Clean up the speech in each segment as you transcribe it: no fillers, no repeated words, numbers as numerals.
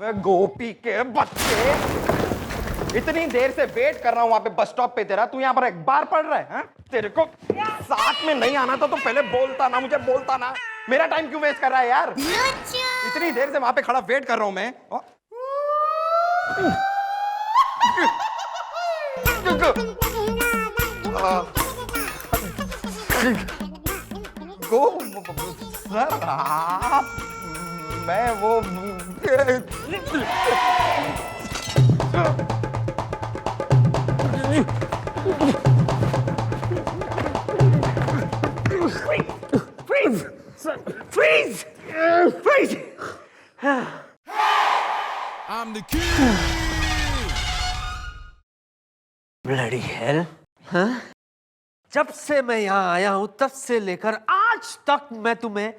गोपी के बच्चे, इतनी देर से वेट कर रहा हूं वहां पे बस स्टॉप पे तेरा, तू यहाँ पर अखबार पढ़ रहा है? तेरे को साथ में नहीं आना था तो पहले बोलता ना, मुझे बोलता ना। मेरा टाइम क्यों वेस्ट कर रहा है यार? इतनी देर से वहां पे खड़ा वेट कर रहा हूं मैं। गो सर आप, मैं वो Freeze! Freeze! Freeze! I'm the king. Bloody hell! हाँ? जब से मैं यहाँ आया हूं तब से लेकर आज तक मैं तुम्हें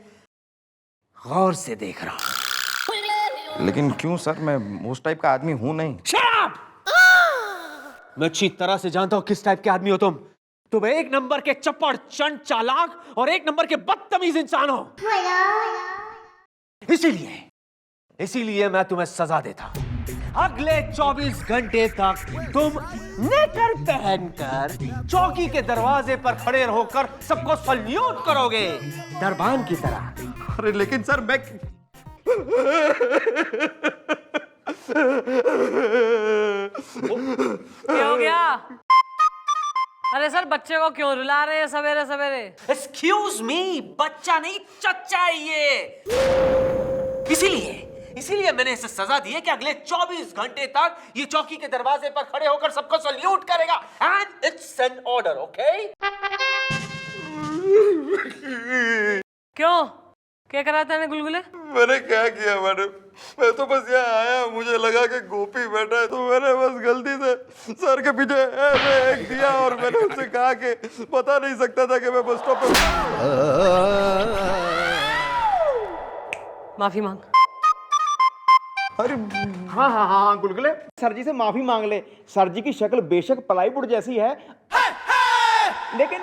गौर से देख रहा हूं। लेकिन क्यों सर, मैं उस टाइप का आदमी हूं नहीं। Shut up! मैं अच्छी तरह से जानता हूं किस टाइप के आदमी हो तुम। तुम एक नंबर के चप्पड़ चंड चालाक और एक नंबर के बदतमीज इंसान हो। इसीलिए मैं तुम्हें सजा देता हूं। अगले 24 घंटे तक तुम नेकर पहनकर चौकी के दरवाजे पर खड़े होकर सबको सल्यूट करोगे, दरबान की तरह। अरे लेकिन सर मैं क्या हो गया? अरे सर, बच्चे को क्यों रुला रहे हैं सवेरे सवेरे? एक्सक्यूज मी, बच्चा नहीं चच्चा है ये। इसीलिए मैंने इसे सजा दी है कि अगले 24 घंटे तक ये चौकी के दरवाजे पर खड़े होकर सबको सल्यूट करेगा। And it's an order, okay? क्यों? क्या करा था गुलगुले? मैंने क्या किया मैडम? मैं तो बस यहाँ आया, मुझे लगा कि गोपी बैठा है तो मैंने बस गलती से सर के पीछे एक दिया और मैंने उससे कहा कि बता नहीं सकता था कि मैं बस स्टॉप पे। माफी मांग। अरे हाँ गुलगुले, सर जी से माफी मांग ले। सर जी की शक्ल बेशक प्लाईवुड जैसी है, लेकिन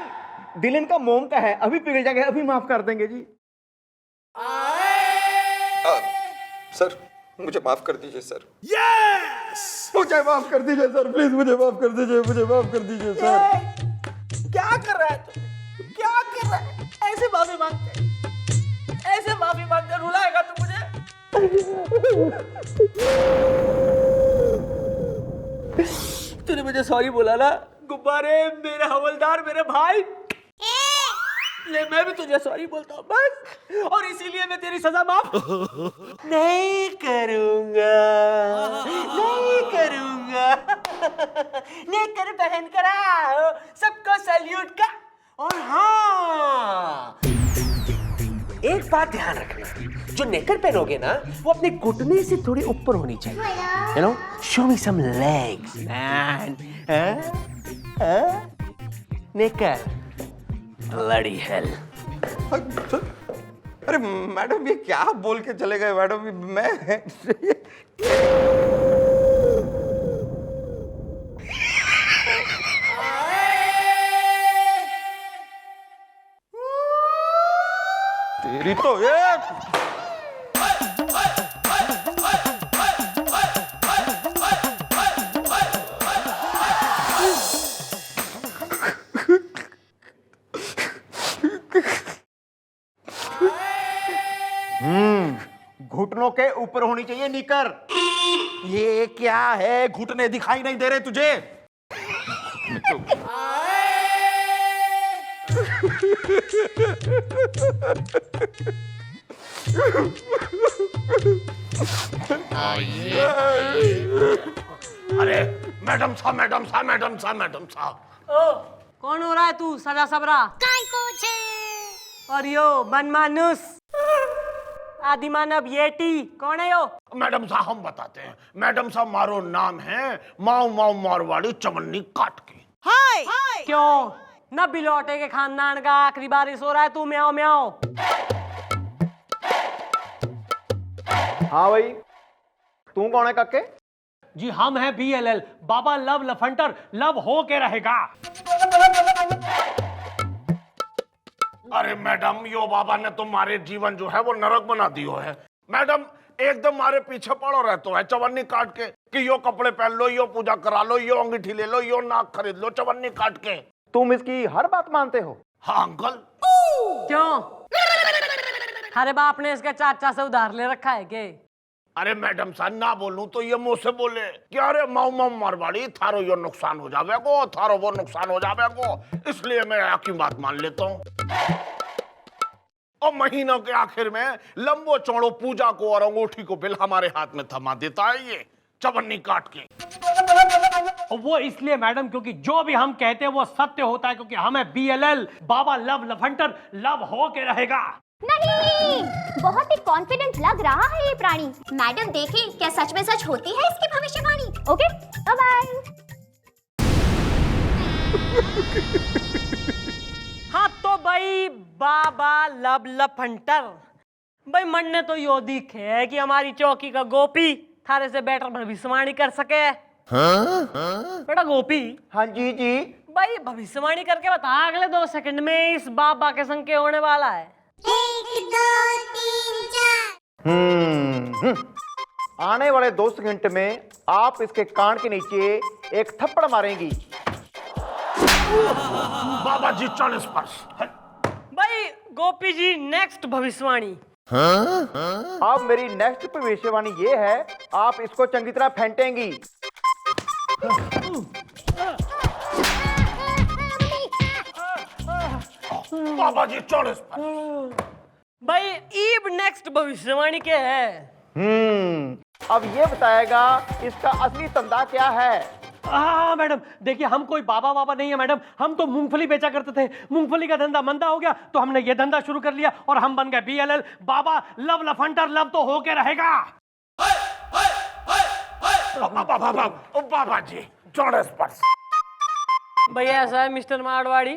दिल इनका मोम का है। अभी पिघल जाएंगे, अभी माफ कर देंगे जी। सर मुझे माफ कर दीजिए सर। Yes! मुझे माफ कर दीजिए सर, प्लीज मुझे माफ कर दीजिए, मुझे माफ कर दीजिए सर। क्या कर रहा है तू? क्या कर रहा है? ऐसे माफी मांगते रुलाएगा तू मुझे? तूने मुझे सॉरी बोला ना गुब्बारे, मेरे हवलदार, मेरे भाई। ले मैं भी तुझे सॉरी बोलता हूँ बस, और इसीलिए मैं तेरी सजा माफ नहीं करूंगा। नेकर पहन कर आओ, सबको सैल्यूट का। और हाँ, एक बात ध्यान रखना, जो नेकर पहनोगे ना वो अपने घुटने से थोड़ी ऊपर होनी चाहिए। You know, show me some legs, man. नेकर। Bloody hell. अरे मैडम ये क्या बोल के चले गए मैडम? मैं तेरी तो ये घुटनों के ऊपर होनी चाहिए निकर। ये क्या है? घुटने दिखाई नहीं दे रहे तुझे? अरे मैडम साहब। ओ, कौन हो रहा है तू सदा सबरा? और यो बनमानुस आदि मानव येटी कौन है यो? मैडम साहब हम बताते हैं। मैडम साहब मारो नाम है माऊ माऊ मारवाड़ी चवन्नी काट की। क्यों? न बिलौटे के खानदान का आखिरी बारिश हो रहा है, तू म्याओ म्याओ। हाँ भाई, तू कौन है काके? जी हम हैं BLL, बाबा लव लफंटर, लव हो के रहेगा। अरे मैडम यो बाबा ने तुम्हारे जीवन जो है वो नरक बना दियो है। मैडम एकदम हमारे पीछे पड़ो रहते है चवन्नी काट के कि यो कपड़े पहन लो, यो पूजा करा लो, यो अंगीठी ले लो, यो नाक खरीद लो, चवन्नी काट के। तुम इसकी हर बात मानते हो? हाँ अंकल। क्यों? अरे बाप ने इसके चाचा से उधार ले रखा है के? अरे मैडम साहब ना बोलूं तो ये मुंह से बोले कि अरे माऊ माऊ मारवाड़ी थारो यो नुकसान हो जावेगो, थारो वो नुकसान हो जावेगो, इसलिए मैं आपकी बात मान लेता हूँ। और महीनों के आखिर में लंबो चौड़ो पूजा को और अंगूठी को बिल हमारे हाथ में थमा देता है ये चवन्नी काट के। वो इसलिए मैडम क्योंकि जो भी हम कहते हैं वो सत्य होता है, क्योंकि हमें BLL बाबा लव लफंटर लव हो के रहेगा। नहीं, बहुत ही कॉन्फिडेंट लग रहा है ये प्राणी। मैडम देखें क्या सच में सच होती है इसकी भविष्यवाणी। Okay, bye. हाँ तो भाई बाबा लव लफंटर भाई मन ने तो यो दिखे है कि हमारी चौकी का गोपी थारे से बेटर भविष्यवाणी कर सके। बेटा गोपी। हाँ जी जी। भाई भविष्यवाणी करके बता अगले 2 सेकंड में इस बाबा के संग के होने वाला है। 1 2 3 4। आने वाले 2 सेकंड में आप इसके कान के नीचे एक थप्पड़ मारेंगी। बाबा जी 40 वर्ष। भाई गोपी जी नेक्स्ट भविष्यवाणी। अब मेरी नेक्स्ट भविष्यवाणी ये है, आप इसको चंगी तरह फेंटेंगी। बाबा जी 40 वर्ष। भाई ईब नेक्स्ट भविष्यवाणी क्या है? अब ये बताएगा इसका असली धंधा क्या है। हाँ मैडम देखिए, हम कोई बाबा बाबा नहीं है मैडम, हम तो मूंगफली बेचा करते थे। मूंगफली का धंधा मंदा हो गया तो हमने ये धंधा शुरू कर लिया और हम बन गए BLL बाबा लव लफंटर लव तो होके रहेगा। बाबा जी 40 वर्ष। भैया ऐसा है मिस्टर मारवाड़ी,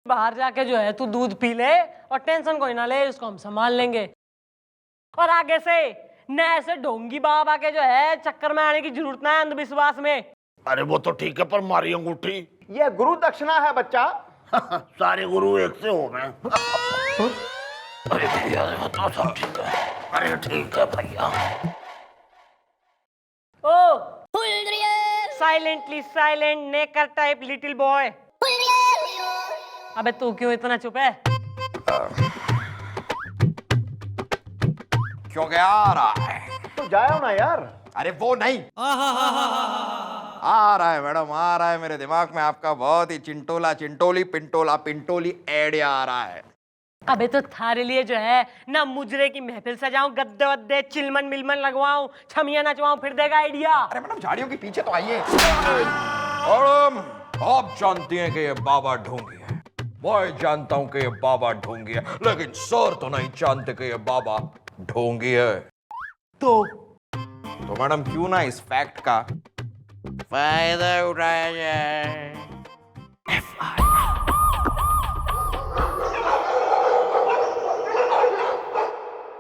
बाहर जाके जो है तू दूध पी ले और टेंशन कोई ना ले, इसको हम संभाल लेंगे। और आगे से न ऐसे ढोंगी बाबा के जो है चक्कर में आने की जरूरत ना है अंधविश्वास में। अरे वो तो ठीक है पर मारी अंगूठी। यह गुरु दक्षिणा है बच्चा। सारे गुरु एक से हो गए। अरे भैया तो सब ठीक है। अरे ठीक है भैया। ओ साइलेंटली साइलेंट नेकर टाइप लिटिल बॉय। अबे तू क्यों इतना चुप है? क्यों क्या आ रहा है? तो जाओ ना यार। अरे वो नहीं, आ रहा है मैडम, आ रहा है मेरे दिमाग में आपका बहुत ही चिंटोला चिंटोली पिंटोला पिंटोली आइडिया आ रहा है। अबे तो थारे लिए जो है ना मुजरे की महफिल सजाऊं, गद्दे वद्दे चिलमन मिलमन लगवाऊं, छमिया नचवाऊं, फिर देगा आइडिया। अरे मैडम झाड़ियों के पीछे तो आइए। मैडम आप जानती हैं कि ये बाबा ढोंगी है, मैं जानता हूं कि ये बाबा ढोंगी है, लेकिन सर तो नहीं जानते कि ये बाबा ढोंगी है। तो मैडम क्यों ना इस फैक्ट का फायदा उठाया जाए।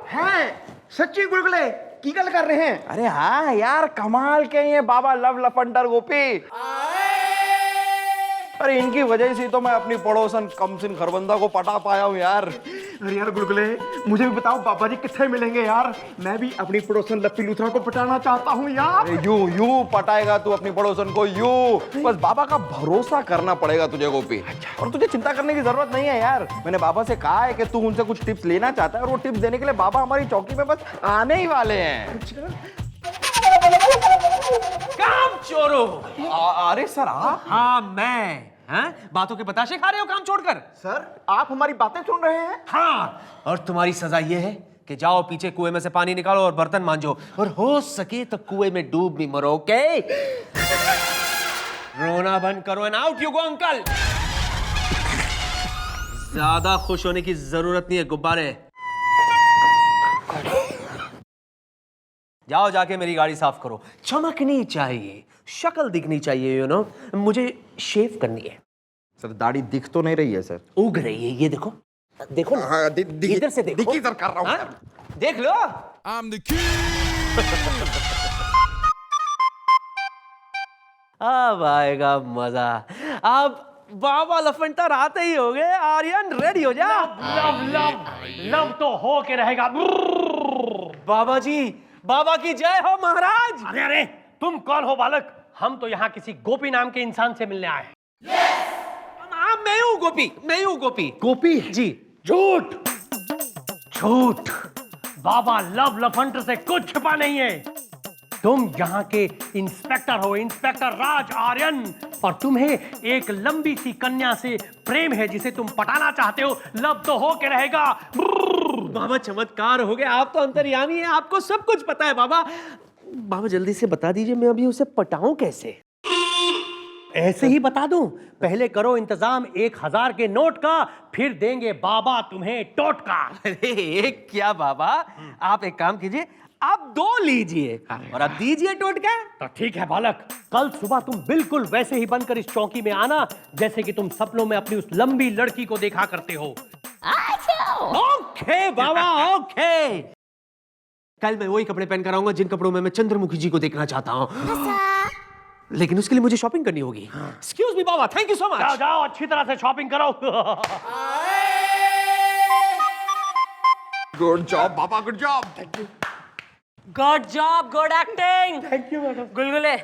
हैं सच्ची गुलगुले की गल कर रहे हैं? अरे हाँ यार कमाल के ये बाबा लव लफंडर गोपी। अरे इनकी वजह से तो मैं अपनी पड़ोसन कमसिन खरबंदा को पटा पाया हूँ यार। अरे यार गुलगुले मुझे भी बताओ बाबा जी कितने मिलेंगे यार, मैं भी अपनी पड़ोसन लप्पी लूथरा को पटाना चाहता हूँ यार। अरे यू पटाएगा तू अपनी पड़ोसन को, यू बस बाबा का भरोसा करना पड़ेगा तुझे गोपी। और तुझे चिंता करने की जरूरत नहीं है यार, मैंने बाबा से कहा है कि तू उनसे कुछ टिप्स लेना चाहता है और वो टिप्स देने के लिए बाबा हमारी चौकी में बस आने ही वाले हैं। काम चोरो। अरे सर आप? हाँ मैं। हाँ? बातों के बताशे खा रहे हो काम छोड़कर? सर आप हमारी बातें सुन रहे हैं? हाँ, और तुम्हारी सजा ये है कि जाओ पीछे कुएं में से पानी निकालो और बर्तन मांजो, और हो सके तो कुएं में डूब भी मरो। ओके? रोना बंद करो and out you go uncle. ज्यादा खुश होने की जरूरत नहीं है गुब्बारे। जाओ जाके मेरी गाड़ी साफ करो, चमकनी चाहिए, शक्ल दिखनी चाहिए, यू नो। मुझे शेव करनी है। सर दाढ़ी दिख तो नहीं रही है सर। उग रही है, ये देखो देखो ना। हाँ, इधर से देखो। दिखी सर कर रहा हूँ हाँ? सर। देख लो। I'm the king. अब आएगा मजा। अब बाबा लफंटर आते ही हो गए। आर्यन रेडी हो जा। लव लव लव तो हो के रहेगा। बाबा जी, बाबा की जय हो महाराज। अरे अरे, तुम कौन हो बालक? हम तो यहाँ किसी गोपी नाम के इंसान से मिलने आए हैं। हाँ, मैं हूँ गोपी, मैं हूँ गोपी। गोपी? जी। झूठ झूठ, बाबा लव लफंटर से कुछ छिपा नहीं है। तुम यहाँ के इंस्पेक्टर हो, इंस्पेक्टर राज आर्यन, और तुम्हें एक लंबी सी कन्या से प्रेम है जिसे तुम पटाना चाहते हो। लव तो हो के रहेगा। बाबा चमत्कार हो गया, आप तो अंतर्यामी हैं, आपको सब कुछ पता है बाबा। बाबा जल्दी से बता दीजिए, मैं अभी उसे पटाऊं कैसे? ऐसे ही बता दूं? पहले करो इंतजाम 1000 के नोट का, फिर देंगे बाबा तुम्हें टोटका। अरे एक क्या बाबा, आप एक काम कीजिए, आप 2 लीजिए और आप दीजिए टोटका। तो ठीक है बालक, कल सुबह तुम बिल्कुल वैसे ही बनकर इस चौकी में आना जैसे कि तुम सपनों में अपनी उस लंबी लड़की को देखा करते हो। ओके बाबा, ओके। कल मैं वही कपड़े पहन कर आऊंगा जिन कपड़ों में मैं चंद्रमुखी जी को देखना चाहता हूँ, लेकिन उसके लिए मुझे शॉपिंग करनी होगी। एक्सक्यूज मी बाबा, थैंक यू सो जाओ मच। जाओ, अच्छी तरह से शॉपिंग करो। गुड जॉब बाबा, good job. Thank you. Good job, good acting. Thank you madam. गुलगुले,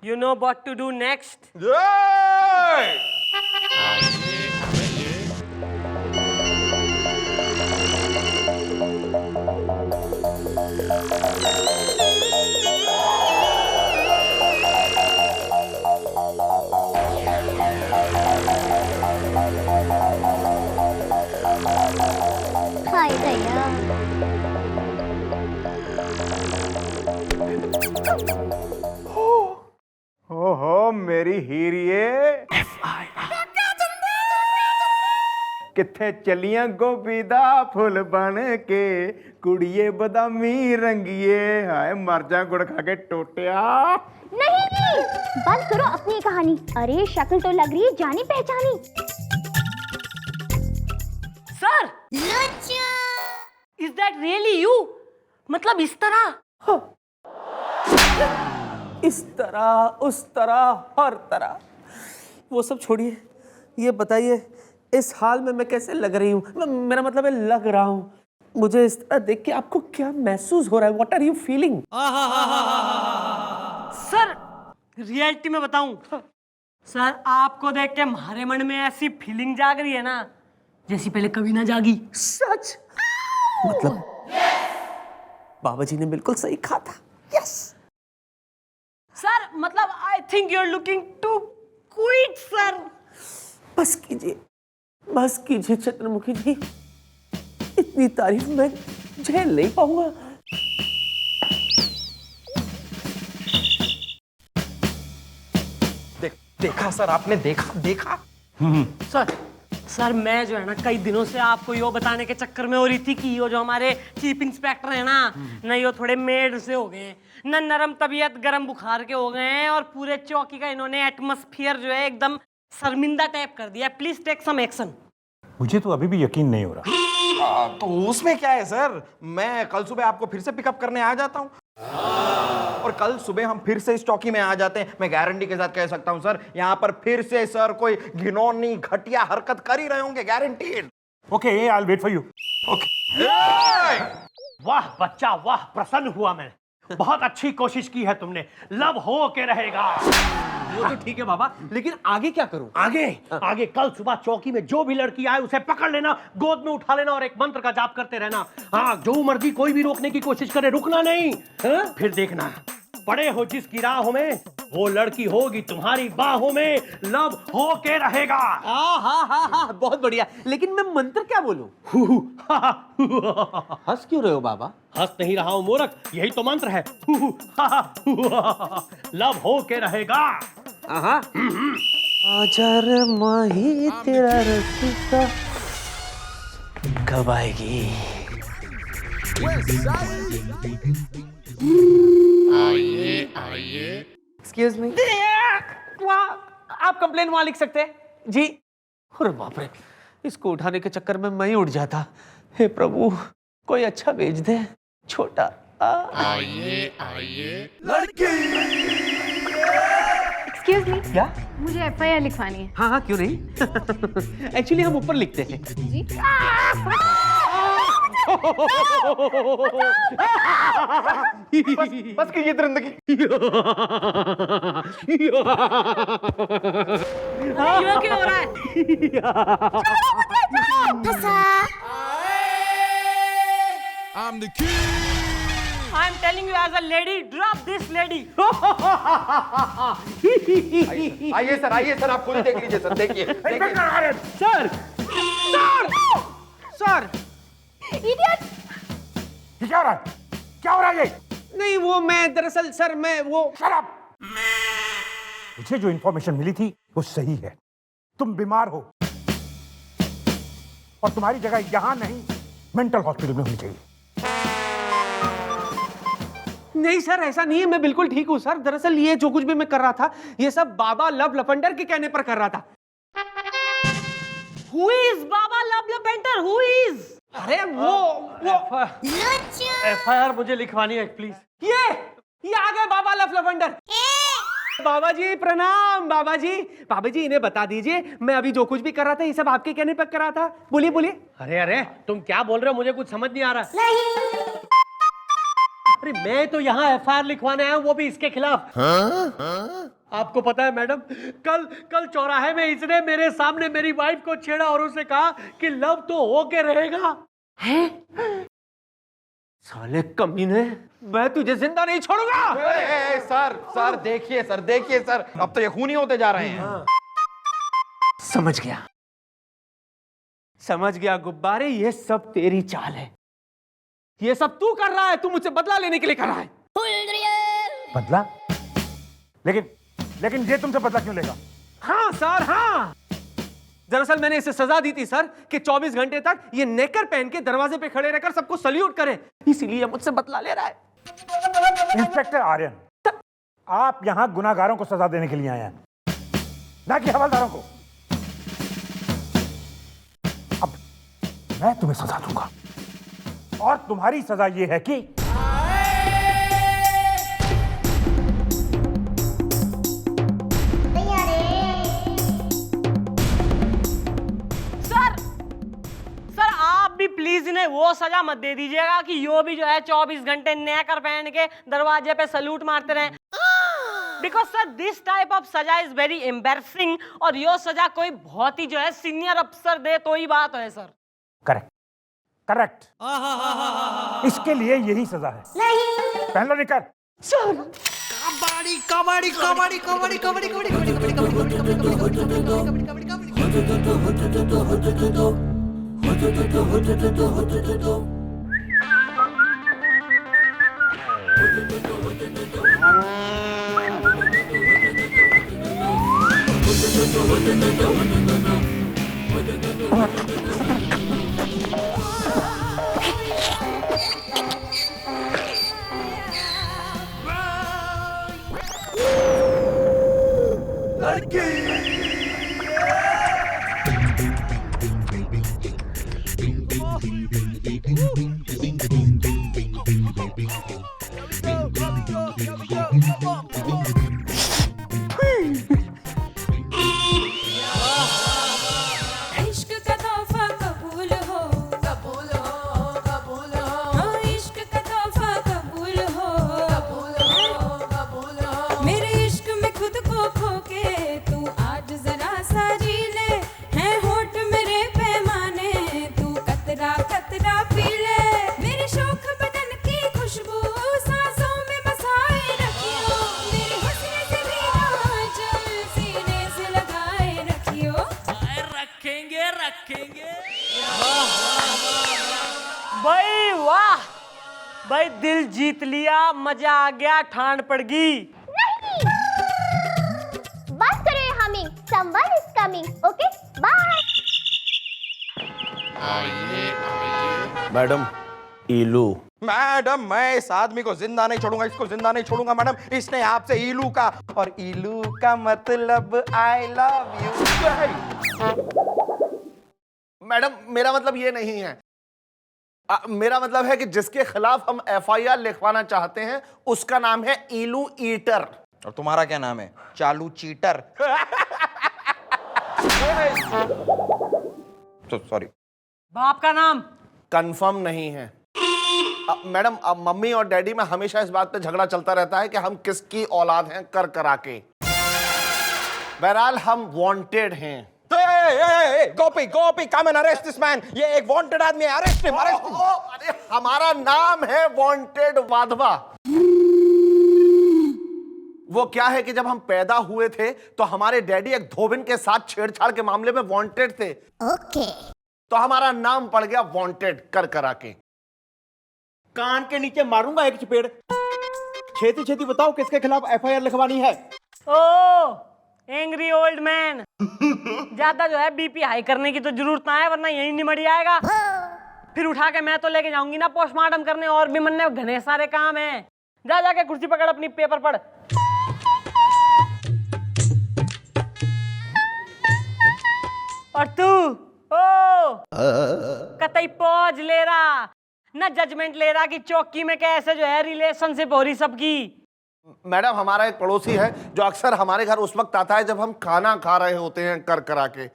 you know what to do next? हाय दया। ओहो मेरी हीरिए, किथे चलियां गोभी दा फुल बन के, कुड़िए बदामी रंगिए, हाय मर जा गुड़ खा के टोटिया। नहीं, बंद करो अपनी कहानी। अरे शक्ल तो लग रही है जानी पहचानी। Sir, is that really you? मतलब इस तरह? इस तरह, उस तरह, हर तरह। वो सब छोड़िए, ये बताइए इस हाल में मैं कैसे लग रही हूँ? मेरा मतलब है लग रहा हूँ। मुझे इस तरह देख के आपको क्या महसूस हो रहा है? What are you feeling? Sir, reality में बताऊं, सर आपको देख के हमारे मन में ऐसी फीलिंग जाग रही है ना जैसी पहले कभी ना जागी। सच? मतलब बाबा जी ने बिल्कुल सही कहा था। यस सर, मतलब I think you are looking to quit sir. बस कीजिए चंद्रमुखी जी, इतनी तारीफ मैं झेल नहीं पाऊंगा। देखा सर, आपने देखा। सर मैं जो है ना कई दिनों से आपको यो बताने के चक्कर में हो रही थी कि यो जो हमारे चीफ इंस्पेक्टर है ना यो थोड़े मेड से हो गए, ना नरम तबीयत गरम बुखार के हो गए हैं, और पूरे चौकी का इन्होंने एटमॉस्फेयर जो है एकदम शर्मिंदा टाइप कर दिया। Please take some action. मुझे तो अभी भी यकीन नहीं हो रहा। तो उसमें क्या है सर, मैं कल सुबह आपको फिर से पिकअप करने आ जाता हूँ, और कल सुबह हम फिर से इस चौकी में आ जाते हैं। मैं गारंटी के साथ कह सकता हूं सर, यहाँ पर फिर से सर कोई घिनौनी घटिया हरकत कर ही रहे होंगे, guaranteed. Okay, I will wait for you. वाह बच्चा वाह, प्रसन्न हुआ मैं। बहुत अच्छी कोशिश की है तुमने। लव हो के रहेगा। वो तो ठीक है बाबा, लेकिन आगे क्या करूं? आगे कल सुबह चौकी में जो भी लड़की आए उसे पकड़ लेना, गोद में उठा लेना और एक मंत्र का जाप करते रहना। हाँ, जो मर्जी कोई भी रोकने की कोशिश करे, रुकना नहीं। फिर देखना, पड़े हो जिसकी राहों में, वो लड़की होगी तुम्हारी बाहों में। लव हो के रहेगा। हाँ, बहुत बढ़िया। लेकिन मैं मंत्र क्या बोलूं? हंस क्यों रहे हो बाबा? हंस नहीं रहा हूं मूर्ख, यही तो मंत्र है। लव हो के रहेगा। आजा रे माही तेरा रस्ता कब आएगी? एक्सक्यूज मी, आप कंप्लेन वहां लिख सकते हैं जी। अरे बाप रे, इसको उठाने के चक्कर में मैं ही उठ जाता। हे प्रभु, कोई अच्छा भेज दे, छोटा। एक्सक्यूज मी, क्या? मुझे एफआईआर लिखवानी है। हाँ, क्यों नहीं। एक्चुअली हम ऊपर लिखते हैं। जी? बस कीजिए दरिंदगी। क्यों क्यों हो रहा है? I'm the king. I am telling you as a lady, drop this lady. आइए सर, आप खुद ही देख लीजिए सर, देखिए। Sir sir idiot. ये क्या हो रहा है? क्या हो रहा है ये? नहीं वो मैं दरअसल सर मैं वो मुझे जो इंफॉर्मेशन मिली थी वो सही है। तुम बीमार हो और तुम्हारी जगह यहां नहीं मेंटल हॉस्पिटल में होनी चाहिए। नहीं सर ऐसा नहीं है, मैं बिल्कुल ठीक हूँ सर। दरअसल ये जो कुछ भी मैं कर रहा था ये सब बाबा लव लफंडर के कहने पर कर रहा था। Who is Baba Love Lavender? Who is? अरे वो FIR मुझे लिखवानी है प्लीज। ये आ गए बाबा लव लफंडर। बाबा जी प्रणाम। बाबा जी इन्हें बता दीजिए मैं अभी जो कुछ भी कर रहा था ये सब आपके कहने पर कर रहा था। बोलिए बोलिए। अरे तुम क्या बोल रहे हो? मुझे कुछ समझ नहीं आ रहा। अरे मैं तो यहाँ FIR लिखवाने आया हूँ, वो भी इसके खिलाफ। आपको पता है मैडम, कल चौराहे में इसने मेरे सामने मेरी वाइफ को छेड़ा और उसे कहा कि लव तो होके रहेगा। साले कमीने, मैं तुझे जिंदा नहीं छोड़ूंगा। सर देखिए सर, अब तो ये खूनी होते जा रहे हैं। समझ गया गुब्बारे, ये सब तेरी चाल है। ये सब तू कर रहा है, तू मुझसे बदला लेने के लिए कर रहा है। बदला? लेकिन ये तुमसे बदला क्यों लेगा? हाँ सर हाँ, दरअसल मैंने इसे सजा दी थी सर कि 24 घंटे तक ये नेकर पहन के दरवाजे पे खड़े रहकर सबको सल्यूट करे, इसीलिए मुझसे बदला ले रहा है। इंस्पेक्टर आर्यन, आप यहां गुनाहगारों को सजा देने के लिए आए हैं, ना कि हवलदारों को। अब मैं तुम्हें सजा दूंगा और तुम्हारी सजा यह है कि सर आप भी प्लीज इन्हें वो सजा मत दे दीजिएगा कि यो भी जो है 24 घंटे नेकर पहन के दरवाजे पे सलूट मारते रहे। Because sir this type of सजा इज वेरी एम्बैरसिंग, और यो सजा कोई बहुत ही जो है सीनियर अफसर दे तो ही बात है सर। करेक्ट। इसके लिए यही सजा है। पहन लो निकर। भाई वाह, भाई दिल जीत लिया, मजा आ गया, ठांड पड़ गई। बस करो ये humming, someone is coming, okay? Bye. Madam इलू। मैडम मैं इस आदमी को जिंदा नहीं छोड़ूंगा, इसको जिंदा नहीं छोड़ूंगा मैडम। इसने आपसे इलू का, और इलू का मतलब आई लव यू। मैडम मेरा मतलब ये नहीं है, मेरा मतलब है कि जिसके खिलाफ हम FIR लिखवाना चाहते हैं उसका नाम है इलू ईटर। और तुम्हारा क्या नाम है? चालू चीटर। तो सॉरी। बाप का नाम कंफर्म नहीं है। मैडम, अब मम्मी और डैडी में हमेशा इस बात पे झगड़ा चलता रहता है कि हम किसकी औलाद हैं कर करा के। बहरहाल हम वांटेड हैं। Gopi Gopi come and arrest this man. ये एक वांटेड आदमी है, अरेस्ट हिम, अरेस्ट हिम। अरे हमारा नाम है वांटेड वाधवा। वो क्या है कि जब हम पैदा हुए थे तो हमारे डैडी एक धोबिन के साथ छेड़छाड़ के मामले में वांटेड थे। ओके। तो हमारा नाम पड़ गया वांटेड कर करा के। कान के नीचे मारूंगा एक चपेड़। छेती छेती बताओ किसके खिलाफ एफआईआर लिखवानी है। ओ एंग्री ओल्ड मैन, ज्यादा जो है बीपी हाई करने की तो जरूरत ना है, वरना यही निमट जाएगा। फिर उठा के मैं तो लेके जाऊंगी ना पोस्टमार्टम करने, और भी मन में घने सारे काम हैं। जा जाके कुर्सी पकड़, अपनी पेपर पढ़। और तू कतई पौज ले रहा ना, जजमेंट ले रहा कि चौकी में कैसे जो है रिलेशनशिप हो रही सबकी। मैडम, हमारा एक पड़ोसी है जो अक्सर हमारे घर उस वक्त आता है जब हम खाना खा रहे होते हैं कर करा के।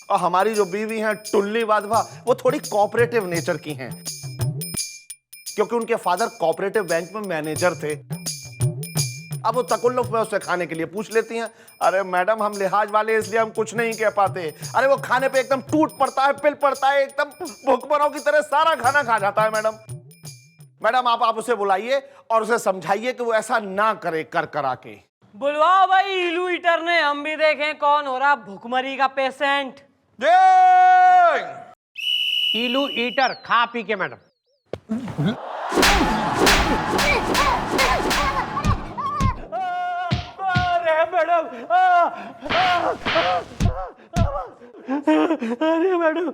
और हमारी जो बीवी है टुल्ली वाधवा, वो थोड़ी कोऑपरेटिव नेचर की हैं, क्योंकि उनके फादर कोऑपरेटिव बैंक में मैनेजर थे। अब वो तकुल्लुफ में उससे खाने के लिए पूछ लेती हैं। अरे मैडम, हम लिहाज वाले इसलिए हम कुछ नहीं कह पाते। अरे वो खाने पे एकदम टूट पड़ता है, पिल पड़ता है, एकदम भूखमरों की तरह सारा खाना खा जाता है। मैडम आप उसे बुलाइए और उसे समझाइए कि वो ऐसा ना करे कर करा के। बुलवाओ भाई इलू ईटर ने, हम भी देखें कौन हो रहा भूखमरी का पेशेंट। इलू ईटर खा पी के मैडम। अरे मैडम,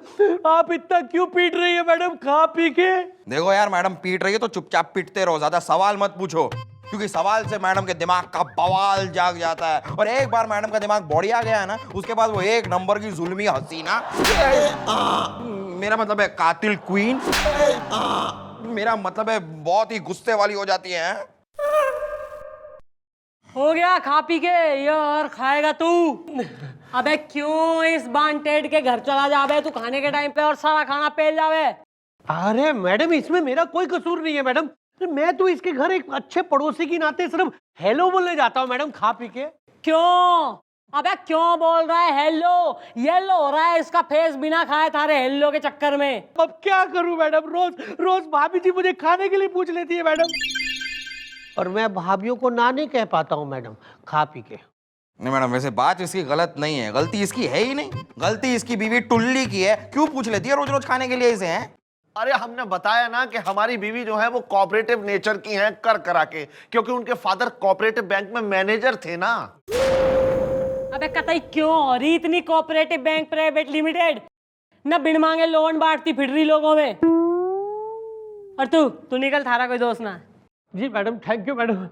आप इतना क्यों पीट रही है मैडम खा पी के? देखो यार, मैडम पीट रही है तो चुपचाप पीटते रहो, ज्यादा सवाल मत पूछो, क्योंकि सवाल से मैडम के दिमाग का बवाल जाग जाता है। और एक बार मैडम का दिमाग बॉडी आ गया है ना, उसके बाद वो एक नंबर की जुल्मी हसीना, मेरा मतलब है कातिल क्वीन, मेरा मतलब है बहुत ही गुस्से वाली हो जाती है। हो गया खा पी के, ये और खाएगा तू। अबे क्यों इस बांटेड के घर चला जावे तू खाने के टाइम पे और सारा खाना पेल जावे। अरे मैडम, इसमें मेरा कोई कसूर नहीं है मैडम। मैं तो इसके घर एक अच्छे पड़ोसी की नाते सिर्फ हेलो बोलने जाता हूँ मैडम खा पी के। क्यों? अबे क्यों बोल रहा है हेलो? येलो हो रहा है इसका फेस बिना खाए थारे हेलो के चक्कर में। अब क्या करूं मैडम, रोज रोज भाभी जी मुझे खाने के लिए पूछ लेती है मैडम, और मैं भाभीियों को ना नहीं कह पाता हूँ मैडम खा पी के। नहीं मैडम, वैसे बात इसकी गलत नहीं है, गलती इसकी है ही नहीं, गलती इसकी बीवी टुल्ली की है। क्यों पूछ लेती है रोज रोज खाने के लिए इसे? हैं अरे हमने बताया ना कि हमारी बीवी जो है वो कोऑपरेटिव नेचर की हैं कर करा के, क्योंकि उनके फादर कोऑपरेटिव बैंक में मैनेजर थे ना। अबे कतई क्यों हो रही इतनी कोऑपरेटिव बैंक प्राइवेट लिमिटेड, न बिन मांगे लोन बांटती फिर रही लोगों में। और तू निकल, थारा कोई दोस्त ना। जी मैडम, थैंक यू मैडम।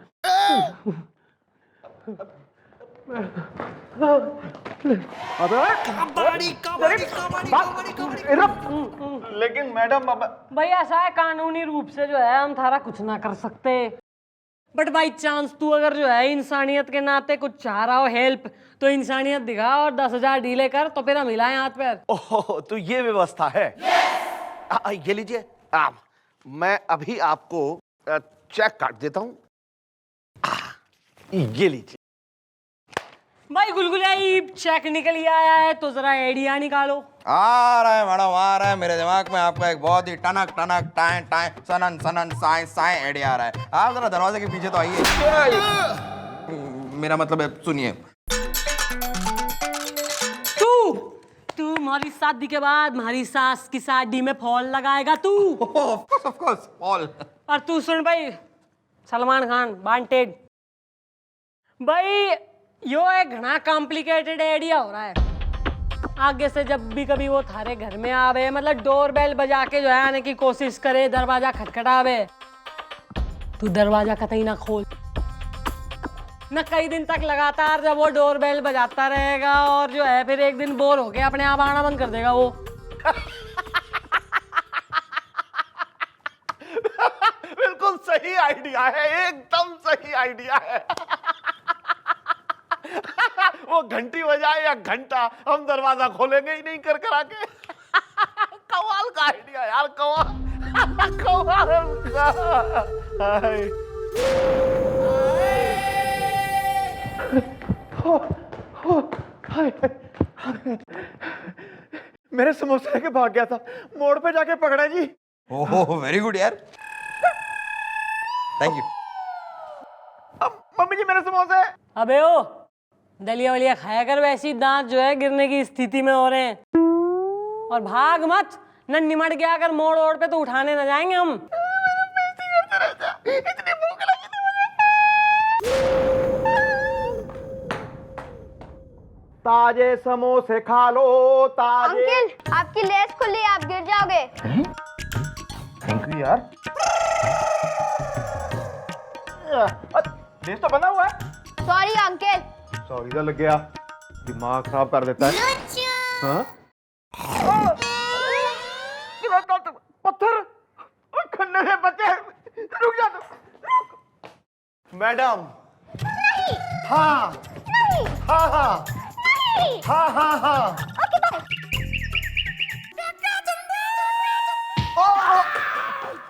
लेकिन मैडम भाई ऐसा है, कानूनी रूप से जो है हम थारा कुछ ना कर सकते, बट बाई चांस तू अगर जो है इंसानियत के नाते कुछ चाह रहा हो हेल्प, तो इंसानियत दिखा और 10,000 डीले कर, तो फिर हम हिलाएं हाथ पैर। ओह, तो ये व्यवस्था है। ये लीजिए, मैं अभी आपको चेक काट देता हूं। ये लीजिए। भाई गुलगुले चेक निकल ही आया है, तो जरा आइडिया निकालो। आ रहा है मैडम, आ रहा है मेरे दिमाग में आपका एक बहुत ही टनक टनक टाए टाए सनन सनन साए साए आइडिया आ रहा है। आप जरा दरवाजे के पीछे तो आइए। मेरा मतलब है सुनिए, तू हमारी शादी के बाद हमारी सास की शादी में फॉल लगाएगा तू। Of course fall. और तू सुन भाई, सलमान खान वांटेड भाई, यो एक घना कॉम्प्लिकेटेड आइडिया हो रहा है। आगे से जब भी कभी वो थारे घर में आवे, मतलब डोर बेल बजा के जो है आने की कोशिश करे, दरवाजा खटखटावे, तू दरवाजा कतई ना खोल ना। कई दिन तक लगातार जब वो डोर बेल बजाता रहेगा, और जो है फिर एक दिन बोर होके अपने आप आना बंद कर देगा वो। बिल्कुल सही आइडिया है, एकदम सही आइडिया है। वो घंटी बजाए या घंटा, हम दरवाजा खोलेंगे ही नहीं कर करा के। कमाल का आइडिया यार, कमाल कमाल का। हाय। मेरे समोसे लेके भाग गया था, मोड़ पे जाके पकड़ा जी। ओहो वेरी गुड यार, थैंक यू। अब मम्मी जी मेरे समोसे। अबे ओ दलिया वलिया खाया कर, वैसी दांत जो है गिरने की स्थिति में हो रहे हैं। और भाग मत, न निमट गया अगर मोड़ ओड़ पे तो उठाने न जाएंगे हम। इतनी भूख लगी थी मुझे। ताजे समोसे खा लो, ताजे। अंकल आपकी लेस खुली, आप गिर जाओगे। थैंक यू यार। लेस तो बना हुआ है। Sorry uncle. सॉरी का लग गया, दिमाग खराब कर देता है। हाँ? पत्थर खन्ने से बचे। रुक जा तू। मैडम। नहीं। हाँ नहीं। हाँ हाँ नहीं। हाँ हाँ हाँ। Okay bye.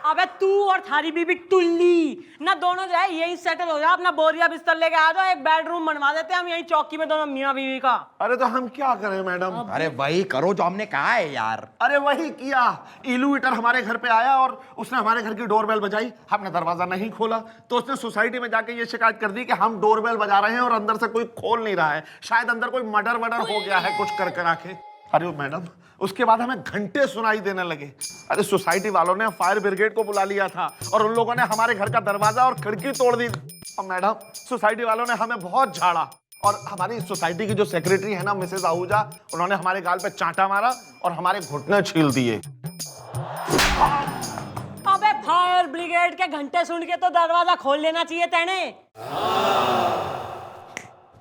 अबे तू और थारी बीबी टुल्ली ना दोनों जो है यही सेटल हो जाओ, अपना बोरिया बिस्तर लेके आ जाओ, एक बेडरूम बनवा देते हैं हम यही चौकी में दोनों मियाँ बीवी का। अरे तो हम क्या करें मैडम? अरे वही करो जो हमने कहा है यार। अरे वही किया। इलू ईटर हमारे घर पे आया और उसने हमारे घर की डोरबेल बजाई, हमने दरवाजा नहीं खोला तो उसने सोसाइटी में जाके ये शिकायत कर दी कि हम डोरबेल बजा रहे हैं और अंदर से कोई खोल नहीं रहा है, शायद अंदर कोई मर्डर वर्डर हो गया है कुछ कर करा के। अरे मैडम उसके बाद हमें घंटे सुनाई देने लगे। अरे सोसाइटी वालों ने फायर ब्रिगेड को बुला लिया था और उन लोगों ने हमारे घर का दरवाजा और खिड़की तोड़ दी। और मैडम सोसाइटी वालों ने हमें बहुत झाड़ा और हमारी सोसाइटी की जो सेक्रेटरी है ना मिसेस आहूजा, उन्होंने हमारे गाल पे चांटा मारा और हमारे घुटने छील दिए। अबे फायर ब्रिगेड के घंटे सुन के तो दरवाजा खोल लेना चाहिए तेने।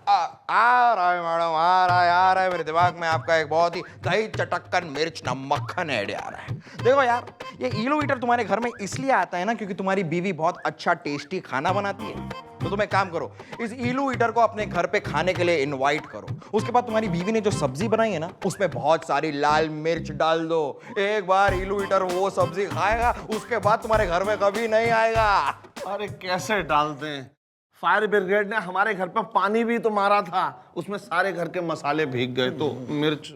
आ रहा है मैडम, आ रहा है मेरे दिमाग में आपका एक बहुत ही दही चटक्कन मिर्च मक्खन आइडिया आ रहा है। देखो यार, ये इलो ईटर तुम्हारे घर में इसलिए आता है ना क्योंकि तुम्हारी बीवी बहुत अच्छा टेस्टी खाना बनाती है। तो तुम एक काम करो, इस इलो ईटर को अपने घर पे खाने के लिए इनवाइट करो। उसके बाद तुम्हारी बीवी ने जो सब्जी बनाई है ना उसमें बहुत सारी लाल मिर्च डाल दो। एक बार इलो ईटर वो सब्जी खाएगा उसके बाद तुम्हारे घर में कभी नहीं आएगा। अरे कैसे डाल दें? फायर ब्रिगेड ने हमारे घर पे पानी भी तो मारा था, उसमें सारे घर के मसाले भीग गए तो मिर्च।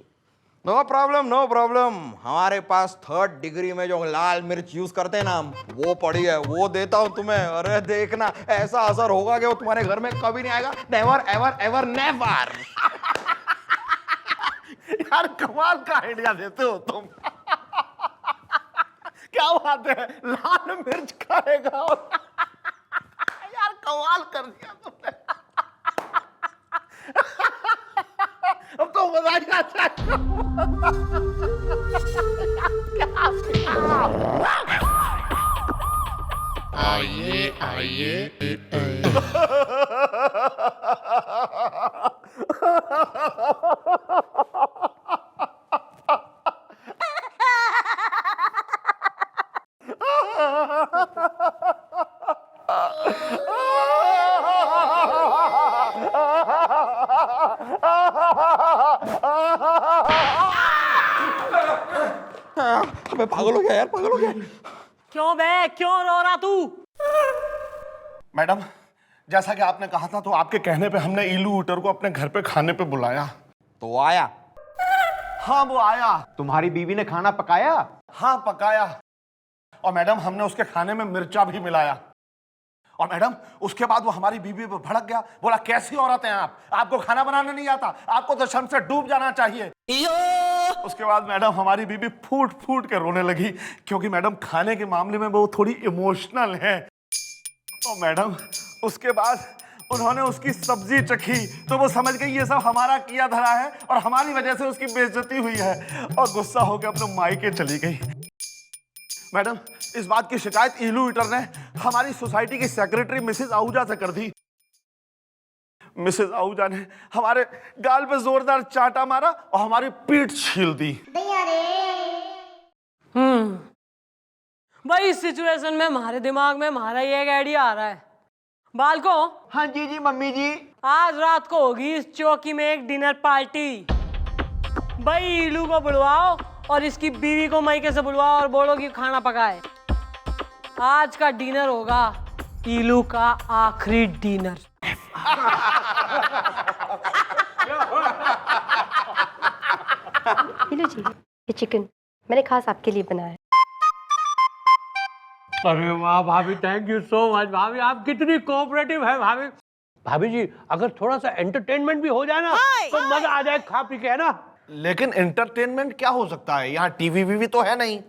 नो प्रॉब्लम नो प्रॉब्लम, हमारे पास 3rd डिग्री में जो लाल मिर्च यूज करते हैं ना हम, वो पड़ी है, वो देता हूं तुम्हें। अरे देखना ऐसा असर होगा कि वो तुम्हारे घर में कभी नहीं आएगा। Never ever ever never. यार कमाल का आइडिया देते हो तुम। क्या बात है, लाल मिर्च खाएगा और यार कमाल कर दिया तुमने। अब तो मजा ही आता है। आइए अबे पागल हो गया यार, पागल हो गया। क्यों बे, क्यों रो रहा तू? मैडम जैसा कि आपने कहा था तो आपके कहने पे हमने इलू ईटर को अपने घर पे खाने पे बुलाया। तो वो आया? हाँ वो आया। तुम्हारी बीवी ने खाना पकाया? हाँ पकाया। और मैडम हमने उसके खाने में मिर्चा भी मिलाया। और मैडम उसके बाद वो हमारी बीवी पे भड़क गया, बोला कैसी औरत हैं आप, आपको खाना बनाना नहीं आता, आपको तो शर्म से डूब जाना चाहिए। उसके बाद मैडम हमारी बीवी फूट फूट के रोने लगी क्योंकि मैडम खाने के मामले में वो थोड़ी इमोशनल है। और मैडम उसके बाद उन्होंने उसकी सब्जी चखी तो वो समझ गई ये सब हमारा किया धरा है और हमारी वजह से उसकी बेइज्जती हुई है और गुस्सा होकर अपने मायके चली गई। मैडम इस बात की शिकायत इलू ईटर ने हमारी सोसाइटी की सेक्रेटरी मिसेस आहूजा से कर दी। मिसेस आहूजा ने हमारे गाल पे जोरदार चांटा मारा और हमारी पीठ छील दी। भाई इस सिचुएशन में हमारे दिमाग में हमारा ये एक आइडिया आ रहा है। बालको। हाँ जी जी मम्मी जी। आज रात को होगी इस चौकी में एक डिनर पार्टी। भाई इलू को बुलवाओ और इसकी बीवी को मायके से बुलवाओ और बोलो कि खाना पकाए। आज का डिनर होगा इलू का आखिरी डिनर। इलू जी, ये चिकन मैंने खास आपके लिए बनाया है। अरे वाह भाभी, थैंक यू सो मच भाभी, आप कितनी कोऑपरेटिव है भाभी। भाभी जी, अगर थोड़ा सा एंटरटेनमेंट भी हो जाए ना तो मजा आ जाए खा पी के, है ना। लेकिन एंटरटेनमेंट क्या हो सकता है, यहाँ टीवी वीवी तो है नहीं।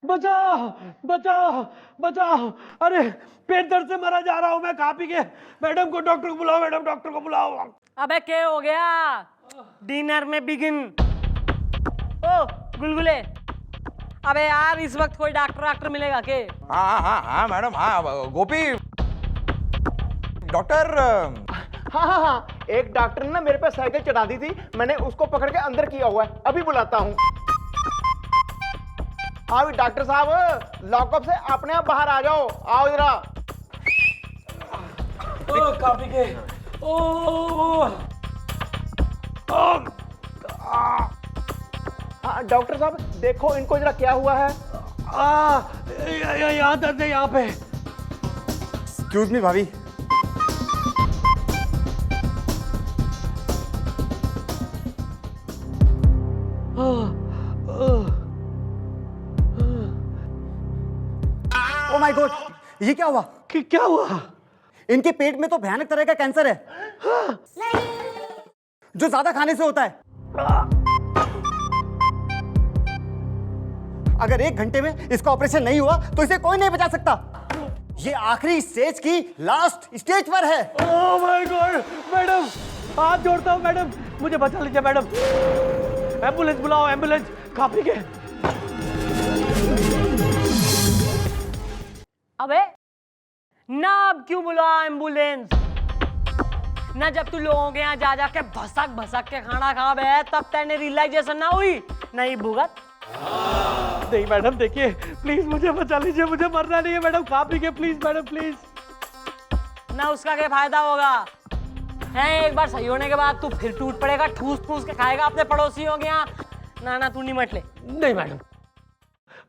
बचाओ बचाओ बचाओ, अरे पेट दर्द से मरा जा रहा हूँ मैं खा पी के। मैडम को, डॉक्टर को बुलाओ, मैडम डॉक्टर को बुलाओ। अबे क्या हो गया? डिनर में बिगिन। ओ गुलगुले, अबे यार इस वक्त कोई डॉक्टर मिलेगा के? हाँ मैडम, हाँ गोपी डॉक्टर। हाँ, एक डॉक्टर ने ना मेरे पे साइकिल चढ़ा दी थी, मैंने उसको पकड़ के अंदर किया हुआ है, अभी बुलाता हूँ। हाँ डॉक्टर साहब, लॉकअप से अपने आप बाहर आ जाओ, आओ जरा। काफी के हाँ डॉक्टर साहब, देखो इनको जरा क्या हुआ है। यहाँ दर्द है यहाँ पे। एक्सक्यूज मी भाभी। ओ माय गॉड, ये क्या हुआ? क्या हुआ? इनके पेट में तो भयानक तरह का कैंसर है, जो ज्यादा खाने से होता है। अगर 1 घंटे में इसका ऑपरेशन नहीं हुआ तो इसे कोई नहीं बचा सकता। ये आखिरी स्टेज की लास्ट स्टेज पर है। ओह माय गॉड, मैडम हाथ जोड़ता हूँ मैडम, मुझे बचा लीजिए मैडम। एम्बुलेंस बुलाओ, एम्बुलेंस। काफी के अबे ना, अब क्यों बुला एम्बुलेंस? ना जब तू लोगों के यहाँ जा के भसक के खाना खा बे, तब तेने रियलाइजेशन ना हुई? नहीं भुगत। नहीं मैडम, देखिए प्लीज मुझे बचा लीजिए, मुझे मरना नहीं है मैडम, खा पी के प्लीज मैडम, प्लीज। ना उसका क्या फायदा होगा है? एक बार सही होने के बाद तू फिर टूट पड़ेगा, ठूस के खाएगा अपने पड़ोसियों के यहाँ। ना तू निमट ले। नहीं मैडम,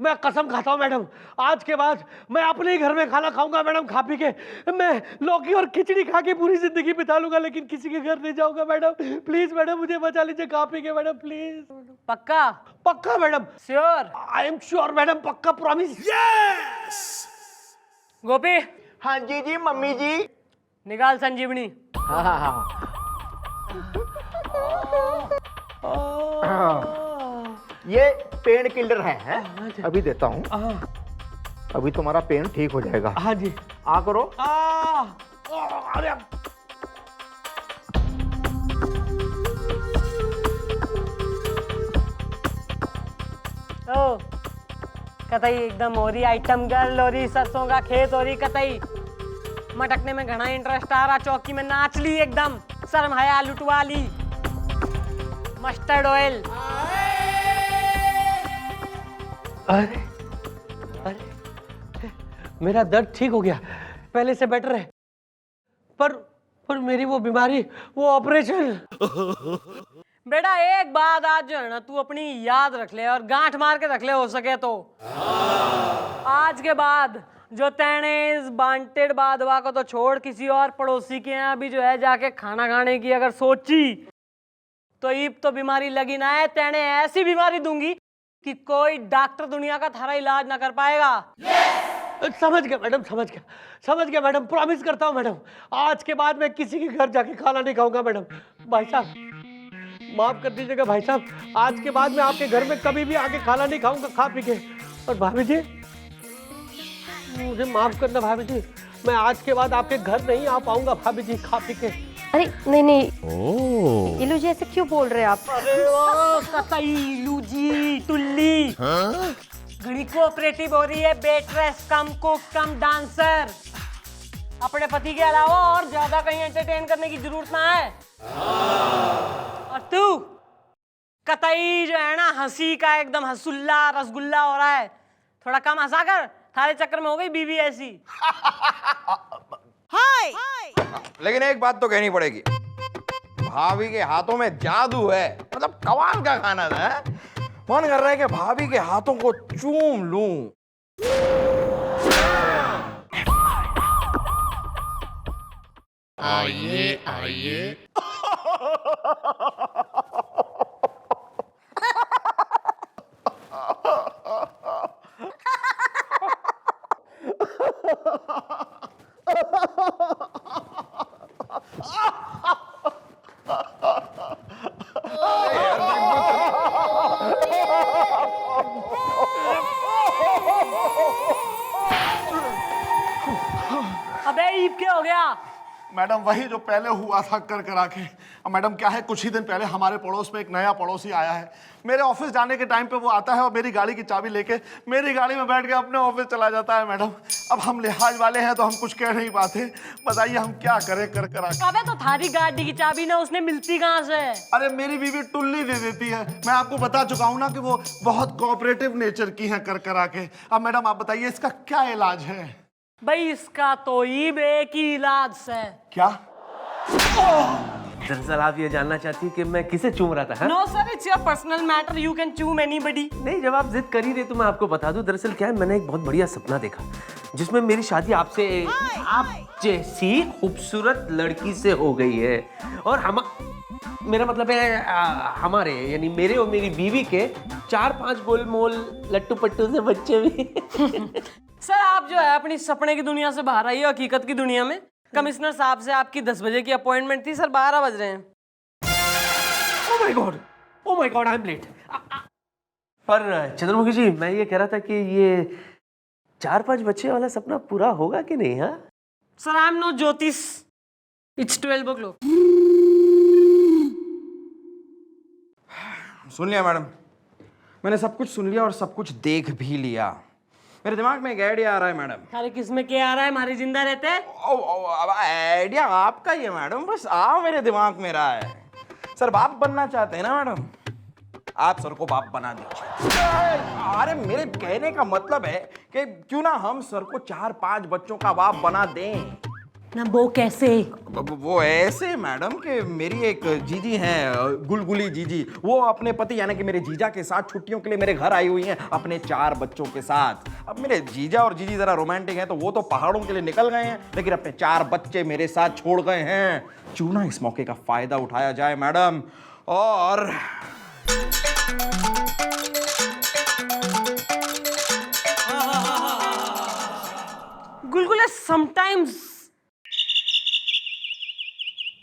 मैं कसम खाता हूँ मैडम, आज के बाद मैं अपने ही घर में खाना खाऊंगा मैडम, खा पी के। मैं लौकी और खिचड़ी खा के पूरी जिंदगी बिता लूंगा, लेकिन किसी के घर नहीं जाऊंगा मैडम। प्लीज मैडम, मुझे बचा लीजिए, खा पी के मैडम, प्लीज। पक्का? पक्का madam, sure? I am sure madam, पक्का, प्रॉमिस। Yes! गोपी, हाँ जी जी मम्मी जी। निकाल संजीवनी। ये पेन किलर है? अभी देता हूँ, अभी तुम्हारा पेन ठीक हो जाएगा। हाँ जी, आ करो। अरे ओ कतई एकदम हो रही आइटम गर्ल, हो रही सरसों का खेत, हो रही कतई मटकने में घना इंटरेस्ट आ रहा, चौकी में नाच ली एकदम, शर्म हया लुटवा ली। Mustard oil. अरे अरे मेरा दर्द ठीक हो गया, पहले से बेटर है। पर मेरी वो बीमारी, वो ऑपरेशन। बेटा एक बात आज जो है ना तू अपनी याद रख ले और गांठ मार के रख ले हो सके तो। आज के बाद जो तैने इस बांटेड बादवा को तो छोड़ किसी और पड़ोसी के यहाँ भी जो है जाके खाना खाने की अगर सोची तो ईब तो बीमारी लगी ना है। तैने ऐसी बीमारी दूंगी कि कोई डॉक्टर दुनिया का थारा इलाज ना कर पाएगा। समझ गया मैडम, समझ गया मैडम, प्रॉमिस करता हूँ मैडम, आज के बाद मैं किसी के घर जाके खाना नहीं खाऊंगा मैडम। भाई साहब माफ कर दीजिएगा भाई साहब, आज के बाद मैं आपके घर में कभी भी आके खाना नहीं खाऊंगा खा पी के। और भाभी जी मुझे माफ करना भाभी जी, मैं आज के बाद आपके घर नहीं आ पाऊंगा भाभी जी खा पी के। अरे नहीं इलू जी ऐसे क्यों बोल रहे हैं आप? अरे ओ कतई लूजी टुल्ली घड़ी कोऑपरेटिव हो रही है। बेटरेस कम कुक कम डांसर। अपने पति के अलावा और ज्यादा कहीं एंटरटेन करने की जरूरत ना है। और तू कतई जो है ना हंसी का एकदम हसुल्ला रसगुल्ला हो रहा है। थोड़ा कम हंसा कर, थारे चक्कर में हो गई बीवी ऐसी। लेकिन एक बात तो कहनी पड़ेगी, भाभी के हाथों में जादू है। मतलब कमाल का खाना था। मन कर रहा है कि भाभी के हाथों को चूम लूं। आइए आइए। अबे ईब क्या हो गया? मैडम वही जो पहले हुआ था कर करा के। अब मैडम क्या है, कुछ ही दिन पहले हमारे पड़ोस में एक नया पड़ोसी आया है। मेरे ऑफिस जाने के टाइम पे वो आता है और मेरी गाड़ी की चाबी लेके मेरी गाड़ी में बैठ के अपने ऑफिस चला जाता है मैडम। अब हम लिहाज वाले हैं तो हम कुछ कह नहीं पाते। बताइए हम क्या करें कर करा के। अबे तो थारी गाड़ी की चाबी ना उसने मिलती कहाँ से? अरे मेरी बीवी टुल्ली दे देती है। मैं आपको बता चुका हूँ ना कि वो बहुत कोऑपरेटिव नेचर की है कर करा के। अब मैडम आप बताइए इसका क्या इलाज है? भाई इसका तो ईब एक ही इलाज है। क्या? दरअसल आप ये जानना चाहती कि मैं किसे चूम रहा था? हाँ? No sir it's your personal matter, you can चूम एनीबॉडी। नहीं, जब आप जिद कर ही रहे तो मैं आपको बता दूं। दरअसल क्या है, मैंने एक बहुत बढ़िया सपना देखा जिसमें मेरी शादी आपसे, आप जैसी खूबसूरत लड़की से हो गई है। और मेरा मतलब है हमारे यानी मेरे और मेरी बीवी के 4-5 गोलमोल लट्टू पट्टू से बच्चे भी। सर आप जो है अपनी सपने की दुनिया से बाहर आइए हकीकत की दुनिया में। कमिश्नर साहब से आपकी 10 बजे की अपॉइंटमेंट थी, सर 12 बज रहे हैं। Oh my god I am late. पर चंद्रमुखी जी मैं ये कह रहा था कि ये 4-5 बच्चे वाला सपना पूरा होगा कि नहीं? हाँ सर आई एम नो ज्योतिष, इट्स 12 o'clock। सुन लिया मैडम, मैंने सब कुछ सुन लिया और सब कुछ देख भी लिया। मेरे दिमाग में एक आइडिया आ रहा है मैडम। अरे किसमें क्या आ रहा है? हमारी जिंदा रहते हैं। अब आइडिया आपका ही है मैडम, बस आओ मेरे दिमाग में रहा है। सर बाप बनना चाहते हैं ना मैडम, आप सर को बाप बना दीजिए। अरे मेरे कहने का मतलब है कि क्यों ना हम सर को 4-5 बच्चों का बाप बना दें। ना वो कैसे? वो ऐसे मैडम कि मेरी एक जीजी हैं, गुलगुली जीजी, वो अपने पति यानी कि मेरे जीजा के साथ छुट्टियों के लिए मेरे घर आई हुई हैं अपने 4 बच्चों के साथ। अब मेरे जीजा और जीजी जरा रोमांटिक हैं तो वो तो पहाड़ों के लिए निकल गए हैं, लेकिन अपने 4 बच्चे मेरे साथ छोड़ गए हैं। क्यों ना इस मौके का फायदा उठाया जाए मैडम। और गुलगुले sometimes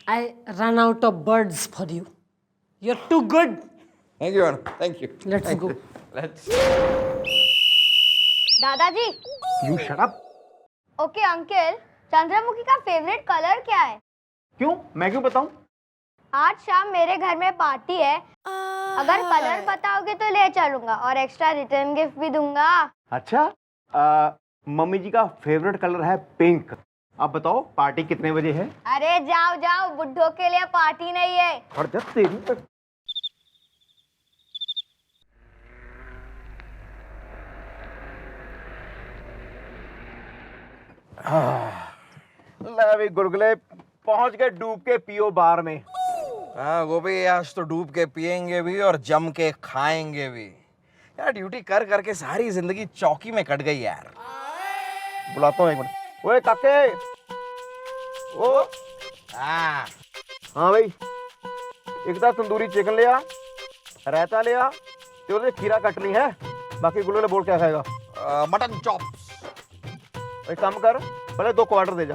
I run out of words for you. You're too good. Thank you madam, thank you. Let's go. दादाजी। You shut up. Okay uncle, Chandramukhi का फेवरेट कलर क्या है? क्यों, मैं क्यों बताऊं? आज शाम मेरे घर में पार्टी है, अगर कलर बताओगे तो ले चलूंगा और एक्स्ट्रा रिटर्न गिफ्ट भी दूंगा। अच्छा, मम्मी जी का फेवरेट कलर है पिंक आप बताओ पार्टी कितने बजे है? अरे जाओ जाओ, बुड्ढों के लिए पार्टी नहीं है। और जब तेरी ले भी गुलगुले पहुंच गए डूब के पियो बार में। हाँ गोभी, आज तो डूब के पियेंगे भी और जम के खाएंगे भी। यार ड्यूटी कर करके सारी जिंदगी चौकी में कट गई यार। बुलाता हूँ एक मिनट। ओए काके, ओ हाँ हाँ भाई, एक तो तंदूरी चिकन ले आ, रायता ले आ, तो खीरा कटनी है, बाकी गुलगुले बोल क्या खाएगा? Mutton chops. एक काम कर, पहले 2 क्वार्टर दे जा।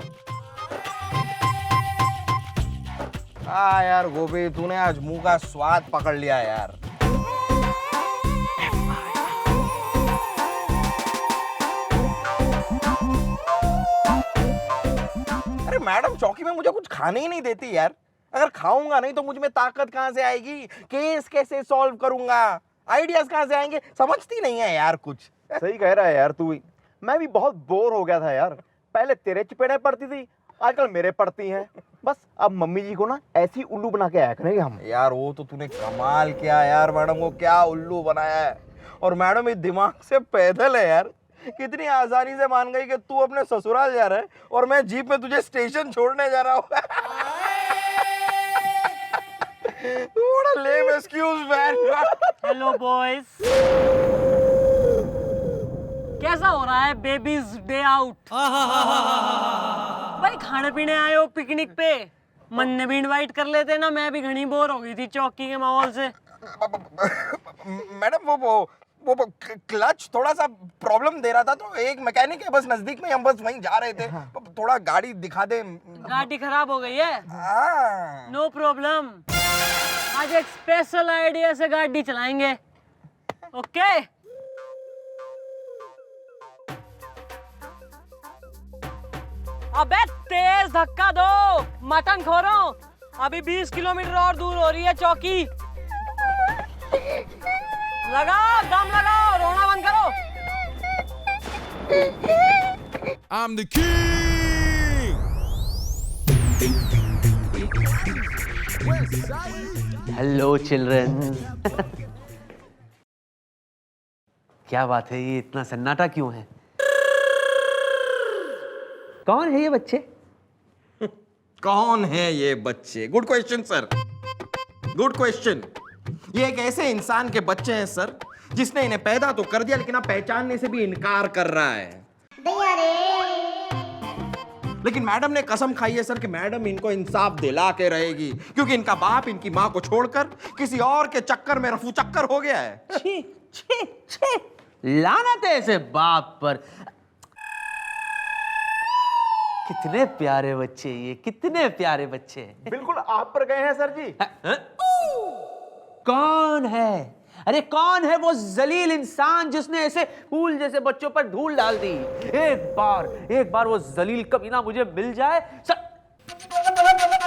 हाँ यार गोभी, तूने आज मुंह का स्वाद पकड़ लिया यार। अरे मैडम चौकी में मुझे कुछ खाने ही नहीं देती यार। अगर खाऊंगा नहीं तो मुझ में ताकत कहाँ से आएगी? केस कैसे सॉल्व करूंगा? आइडियाज कहाँ से आएंगे? समझती नहीं है यार कुछ। सही कह रहा है यार तू। मैं भी बहुत बोर हो गया था यार। पहले तेरे चपेड़े पड़ती थी, आजकल मेरे पड़ती हैं। बस अब मम्मी जी को ना ऐसी उल्लू बना के आया करेंगे हम। यार वो तो तूने कमाल किया यार, मैडम को क्या उल्लू बनाया है। और मैडम इस दिमाग से पैदल है यार, कितनी आसानी से मान गई कि तू अपने ससुराल जा रहा है और मैं जीप में तुझे स्टेशन छोड़ने जा रहा हूँ। What a lame excuse, man. Hello boys, कैसा हो रहा है बेबीज डे आउट? भाई खाने पीने आए हो पिकनिक पे, मन ने भी इनवाइट कर लेते ना। मैं भी घनी बोर हो गई थी चौकी के माहौल से। मैडम वो क्लच थोड़ा सा प्रॉब्लम दे रहा था, तो एक मैकेनिक है बस नजदीक में, हम बस वहीं जा रहे थे। थोड़ा गाड़ी दिखा दे। गाड़ी खराब हो गई है? हाँ। नो प्रॉब्लम, आज एक स्पेशल आइडिया से गाड़ी चलाएंगे। ओके अबे तेज धक्का दो मटन खोरों, अभी 20 किलोमीटर और दूर हो रही है चौकी। लगाओ दम लगाओ, रोना बंद करो। I'm the king. Hello children. क्या बात है, ये इतना सन्नाटा क्यों है? कौन है ये बच्चे? कौन है ये बच्चे? Good question sir, good question. ये एक ऐसे इंसान के बच्चे हैं सर जिसने इन्हें पैदा तो कर दिया लेकिन अब पहचानने से भी इनकार कर रहा है। लेकिन मैडम ने कसम खाई है सर कि मैडम इनको इंसाफ दिला के रहेगी, क्योंकि इनका बाप इनकी माँ को छोड़कर किसी और के चक्कर में रफू चक्कर हो गया है। छी छी छी, लानत है ऐसे बाप पर। कितने प्यारे बच्चे, ये कितने प्यारे बच्चे। बिल्कुल आप पर गए हैं सर जी। कौन है? अरे कौन है वो जलील इंसान जिसने ऐसे फूल जैसे बच्चों पर धूल डाल दी? एक बार वो जलील कमीना मुझे मिल जाए।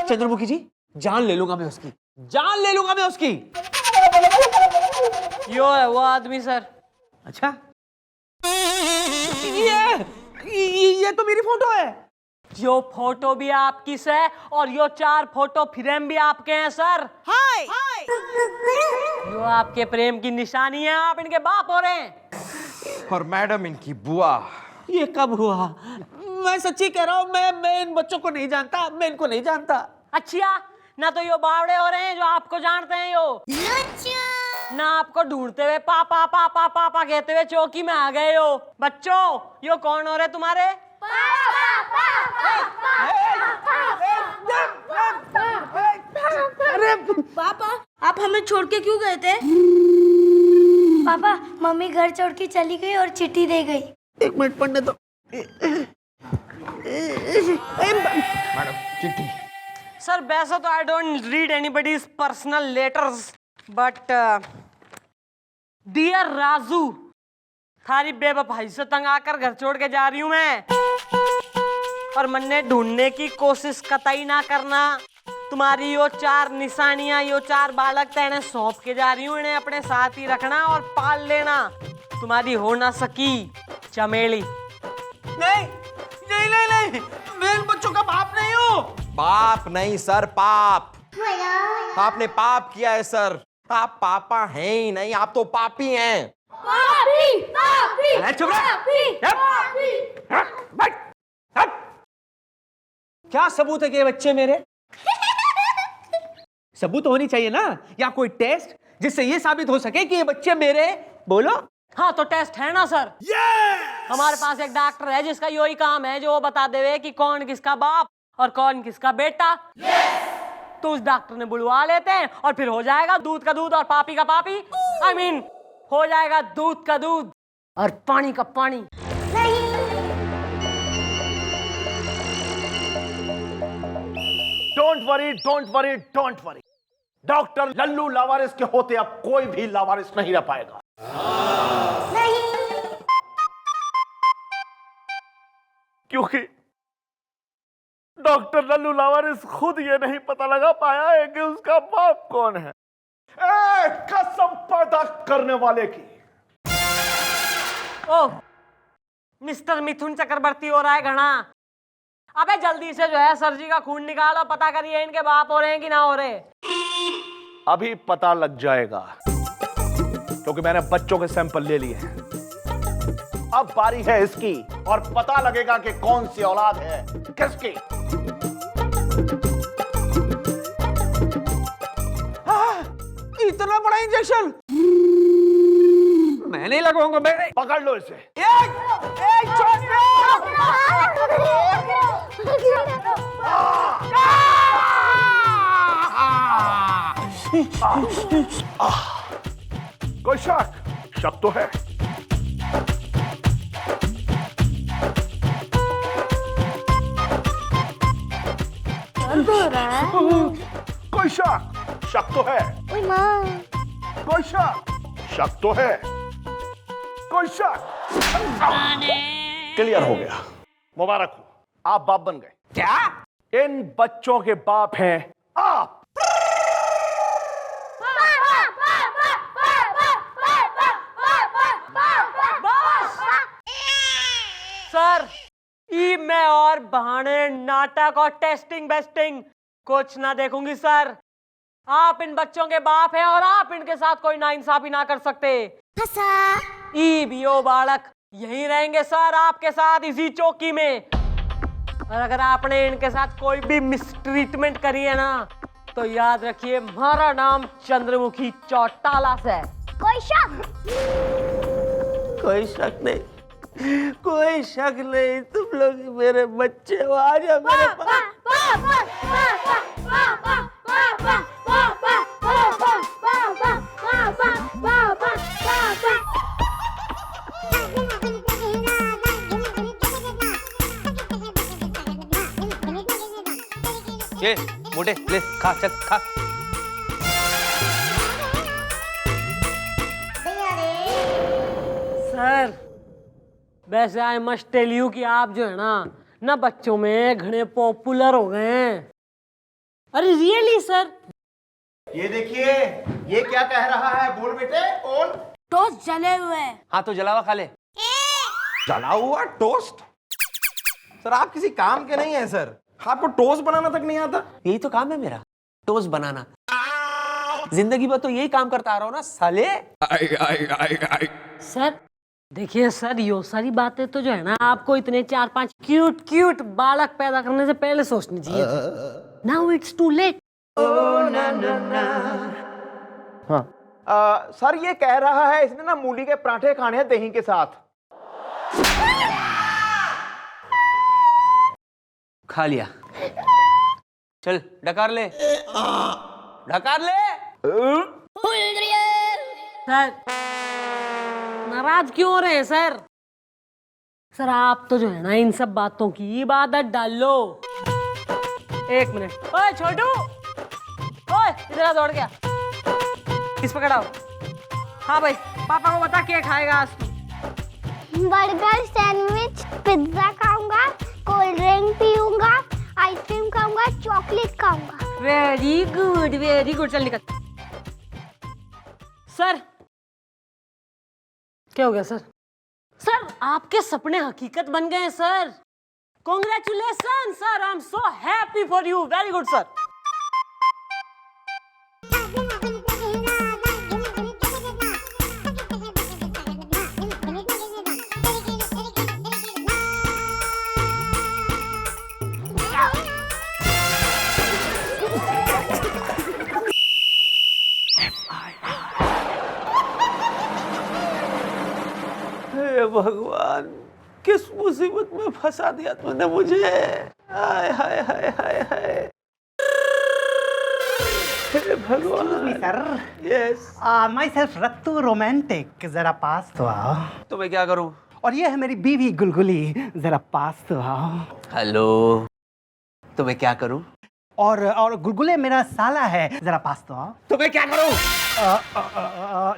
चंद्रमुखी जी, जान ले लूंगा मैं उसकी, जान ले लूंगा मैं उसकी। यो है वो आदमी सर। अच्छा, ये तो मेरी फोटो है। यो फोटो भी आपकी है और यो 4 फोटो फ्रेम भी आपके हैं सर। हाय यो आपके प्रेम की निशानी है, आप इनके बाप हो रहे हैं। और मैडम इनकी बुआ। ये कब हुआ? मैं सच्ची कह रहा हूँ, मैं इन बच्चों को नहीं जानता, मैं इनको नहीं जानता। अच्छा, ना तो यो बावड़े हो रहे हैं जो आपको जानते हैं यो, ना आपको ढूंढते हुए पापा पापा पापा कहते हुए चौकी में आ गए हो। बच्चों, यो कौन हो रहे तुम्हारे? अरे पापा, आप हमें छोड़ के क्यों गए थे? पापा, मम्मी घर छोड़ के चली गई और चिट्ठी दे गई। एक मिनट पढ़ने दो। मैडम चिट्ठी। सर वैसे तो I don't read anybody's personal letters, but dear Raju, थारी बेवफाई से तंग आकर घर छोड़ के जा रही हूं मैं, और मन्ने ढूंढने की कोशिश कतई ना करना। तुम्हारी यो 4 निशानियां, यो 4 बालक तेने सौंप के जा रही हूं, इन्हें अपने साथ ही रखना और पाल लेना। तुम्हारी हो ना सकी चमेली। नहीं नहीं नहीं नहीं, मैं इन बच्चों का बाप नहीं हूँ। बाप नहीं सर, पाप। आपने पाप किया है सर। आप पापा हैं ही नहीं, आप तो पापी हैं। पापी पापी अरे चुप रह। क्या सबूत है कि ये बच्चे मेरे? सबूत होनी चाहिए ना, या कोई टेस्ट जिससे ये साबित हो सके कि ये बच्चे मेरे। बोलो। हाँ तो टेस्ट है ना सर। हमारे पास एक डॉक्टर है जिसका यही काम है, जो वो बता देवे कि कौन किसका बाप और कौन किसका बेटा। तो उस डॉक्टर ने बुलवा लेते हैं और फिर हो जाएगा दूध का दूध और पापी का पापी। I mean, हो जाएगा दूध का दूध और पानी का पानी। Don't worry, don't worry, don't worry. Doctor Lallu लावारिस के होते अब कोई भी लावारिस नहीं रह पाएगा। क्योंकि डॉक्टर लल्लू लावारिस खुद ये नहीं पता लगा पाया है कि उसका बाप कौन है। कसम पैदा करने वाले की। ओह, मिस्टर मिथुन चक्रवर्ती हो रहा है घना। अबे जल्दी से जो है सर जी का खून निकालो, पता करिए इनके बाप हो रहे हैं कि ना हो रहे। अभी पता लग जाएगा, क्योंकि मैंने बच्चों के सैंपल ले लिए हैं। अब बारी है इसकी, और पता लगेगा कि कौन सी औलाद है किसकी। इतना बड़ा इंजेक्शन मैं नहीं लगाऊंगा। मैं पकड़ लो इसे। कोई शक तो है। कोई शक तो है। कोई शक तो है। कोई शक। क्लियर हो गया, मुबारक हो, आप बाप बन गए। क्या? इन बच्चों के बाप हैं आप। सर ई मैं और बहाने, नाटक और टेस्टिंग बेस्टिंग कुछ ना देखूंगी सर। आप इन बच्चों के बाप हैं और आप इनके साथ कोई नाइंसाफी ना कर सकते। ई बियो बालक यहीं रहेंगे सर, आपके साथ इसी चौकी में। और अगर आपने इनके साथ कोई भी मिसट्रीटमेंट करी है ना, तो याद रखिए हमारा नाम चंद्रमुखी चौटाला से है। कोई शक? कोई शक नहीं, कोई शक नहीं। तुम लोग मेरे बच्चे हो। आ जाओ मेरे पास। ये मोटे ले खा, चल खा। सर वैसे आई मस्ट टेल यू कि आप जो है ना बच्चों में घने पॉपुलर हो गए हैं। अरे रियली सर। ये देखिए, ये क्या कह रहा है, बोल बेटे बोल। टोस्ट जले हुए। हाँ तो जलावा खा ले। जला हुआ टोस्ट? सर आप किसी काम के नहीं है सर, आपको टोस्ट बनाना तक नहीं आता। यही तो काम है मेरा, टोस्ट बनाना। जिंदगी भर तो यही काम करता आ रहा हूँ ना साले। सर देखिए सर, यो सारी बातें तो जो है ना आपको इतने 4-5 क्यूट क्यूट बालक पैदा करने से पहले सोचनी चाहिए। Now it's too late. हाँ सर, ये कह रहा है इसने ना मूली के पराठे खाने हैं दही के साथ। खा लिया। चल डकार ले, डकार ले। सर नाराज क्यों हो रहे हैं सर? सर आप तो जो है ना इन सब बातों की इबादत डाल लो। एक मिनट। ओए छोटू, ओए इधर आ, दौड़ गया। किस पे खड़ा हो? हाँ भाई, पापा को बता क्या खाएगा आज तू? बर्गर, सैंडविच, पिज्जा खाऊंगा, कोल्ड ड्रिंक पीऊंगा, आइसक्रीम खाऊंगा, चॉकलेट खाऊंगा। Very good very good. चल निकल। सर क्या हो गया सर? सर आपके सपने हकीकत बन गए हैं sir. Congratulations, sir. I'm so happy for you. Very good, sir. हे भगवान, किस मुसीबत में फंसा दिया तूने मुझे। हाय हाय हाय हाय हाय। हे भगवान। Sir yes. My self Rattu romantic, जरा पास तो आओ। तो मैं क्या करूं? और ये है मेरी बीवी गुलगुली, जरा पास तो आओ। हेलो। तो मैं क्या करूं? और गुलगुले मेरा साला है, जरा पास तो आओ। तो मैं क्या करूं?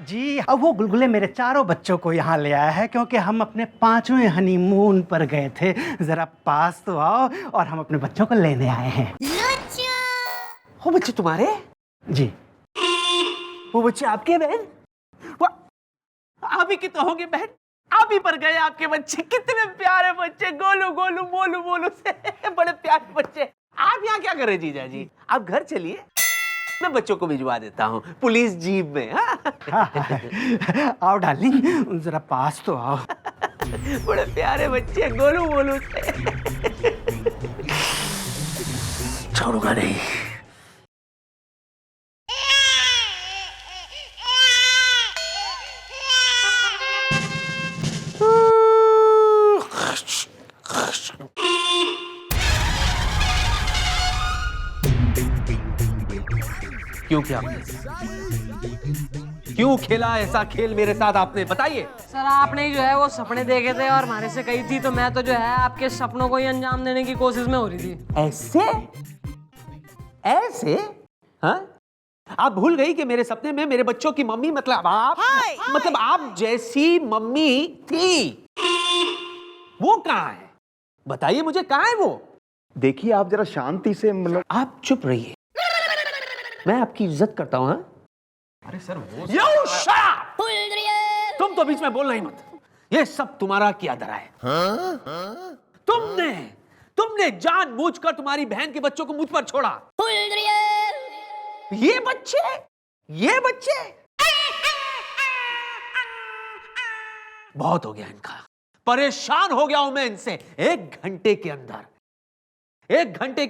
जी, अब वो गुलगुले मेरे चारों बच्चों को यहाँ ले आया है क्योंकि हम अपने 5वें हनीमून पर गए थे। जरा पास तो आओ और हम अपने बच्चों को लेने आए हैं। वो बच्चे तुम्हारे? जी। वो बच्चे आपके बहन? आप ही की तो होंगे बहन। आप ही पर गए आपके बच्चे। कितने प्यारे बच्चे, गोलू गोलू मोलू मोलू से बड़े प्यारे बच्चे। आप यहाँ क्या कर रहे जीजा जी? आप घर चलिए, मैं बच्चों को भिजवा देता हूँ पुलिस जीप में। आओ डार्लिंग, जरा पास तो आओ। बड़े प्यारे बच्चे, गोलू मोलू से। छोड़ूंगा नहीं। क्यों किया आपने? क्यों खेला ऐसा खेल मेरे साथ आपने? बताइए। सर आपने ही जो है वो सपने देखे थे और हमारे से कही थी, तो मैं तो जो है आपके सपनों को ही अंजाम देने की कोशिश में हो रही थी। ऐसे ऐसे? हाँ? आप भूल गई कि मेरे सपने में मेरे बच्चों की मम्मी मतलब आप जैसी मम्मी थी। वो कहाँ है? बताइए मुझे, कहाँ है वो? देखिए आप जरा शांति से, मतलब आप चुप रहिए, मैं आपकी इज्जत करता हूँ। अरे सर वो तुम तो बीच में बोलना ही मत। ये सब तुम्हारा किया धरा है। तुमने जानबूझकर तुम्हारी बहन के बच्चों को मुझ पर छोड़ा। ये बच्चे बहुत हो गया इनका। परेशान हो गया हूं मैं इनसे। एक घंटे के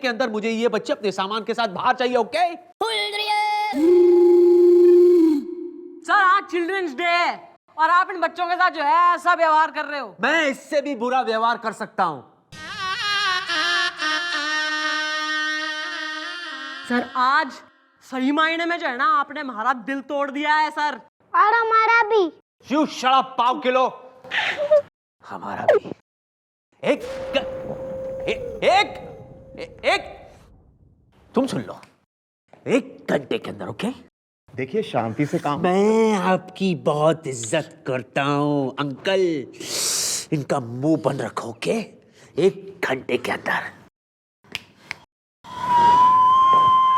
अंदर मुझे ये बच्चे अपने सामान के साथ बाहर चाहिए। ओके सर आज चिल्ड्रंस डे है और आप इन बच्चों के साथ जो है ऐसा व्यवहार कर रहे हो। मैं इससे भी बुरा व्यवहार कर सकता हूं। सर आज सही मायने में जो है ना आपने हमारा दिल तोड़ दिया है सर। और हमारा भी। You shut up pav kilo. हमारा भी। एक तुम सुन लो, 1 घंटे के अंदर। ओके देखिए शांति से काम। मैं आपकी बहुत इज्जत करता हूं अंकल। इनका मुंह बंद रखो। ओके 1 घंटे के अंदर।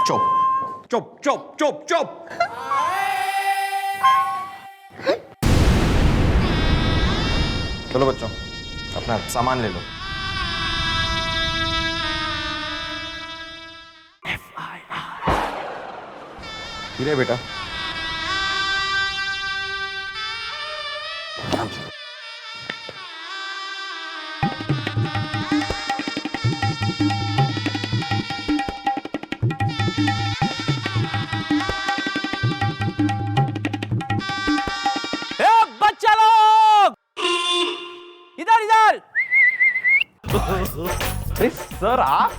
चुप चुप चुप चुप चुप। चलो बच्चों अपना सामान ले लो। हीरे बेटा बच्चा लोग इधर। अरे सर आप,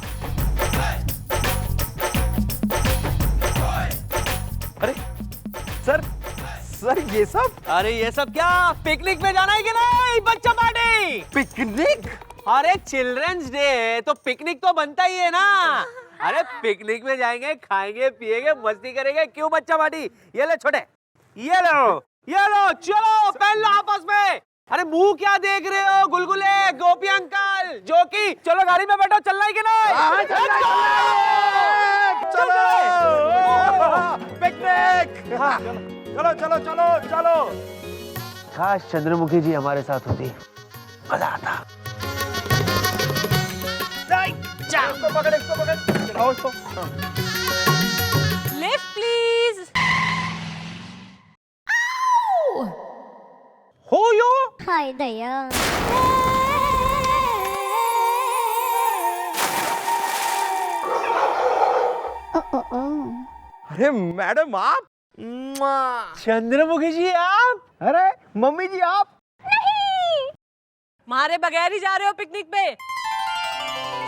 अरे सर ये सब? अरे ये सब क्या, पिकनिक में जाना है कि नहीं? बच्चा पार्टी। पिकनिक? अरे चिल्ड्रंस डे है तो पिकनिक तो बनता ही है ना। अरे पिकनिक में जाएंगे, खाएंगे पिएंगे, मस्ती करेंगे। क्यों बच्चा पार्टी? ये ले छोटे, ये लो चलो पहन लो आपस में। अरे मुंह क्या देख रहे हो? गुलगुले, गोपी अंकल, जोकी, चलो गाड़ी में बैठो। चलना है कि नहीं? चलो पिकनिक। चलो। काश चंद्रमुखी जी हमारे साथ होती, मजा आता। पकड़, इसको पकड़, चलाओ इसको। हाँ। Lift please. हो यो हाय दया। अरे मैडम आप? चंद्रमुखी जी आप? अरे मम्मी जी आप? मारे बगैर ही जा रहे हो पिकनिक पे?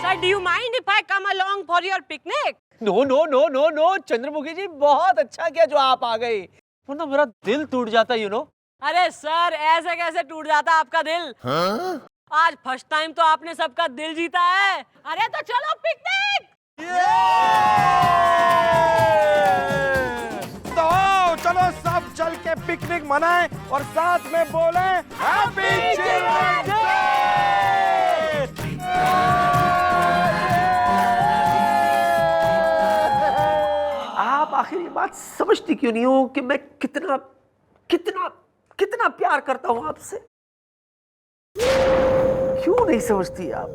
Sir, do you mind if I come along for your picnic? No no no no no Chandramukhi ji, बहुत अच्छा किया जो आप आ गए, वरना मेरा दिल टूट जाता, यू नो। अरे सर, ऐसे कैसे टूट जाता आपका दिल? आज फर्स्ट टाइम तो आपने सबका दिल जीता है। अरे तो चलो पिकनिक। तो चलो सब चल के पिकनिक मनाएं और साथ में बोलें हैप्पी चिल्ड्रंस डे। आप आखिर ये बात समझती क्यों नहीं हो कि मैं कितना कितना कितना प्यार करता हूं आपसे? क्यों नहीं समझती आप?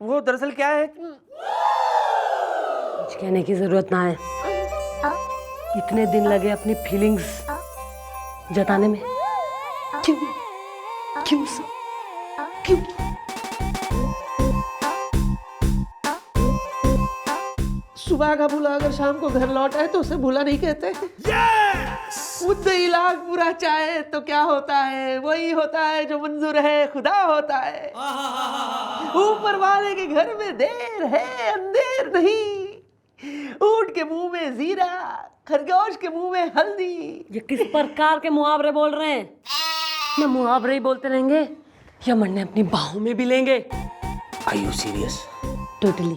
वो दरअसल क्या है, कुछ कहने की जरूरत ना है। इतने दिन लगे अपनी फीलिंग्स जताने में। क्यों क्यों क्यों? सुबह का भूला अगर शाम को घर लौट आए तो उसे भूला नहीं कहते। मुद्दे इलाज पूरा चाहे तो क्या होता है? वही होता है जो मंजूर है खुदा होता है। ऊपर वाले के घर में देर है अंधेर नहीं। ऊंट के मुंह में जीरा, खरगोश के मुंह में हल्दी। ये किस प्रकार के मुहावरे बोल रहे हैं? ना मुहावरे ही बोलते रहेंगे या मरने अपनी बाहों में भी लेंगे? Are you serious? Totally.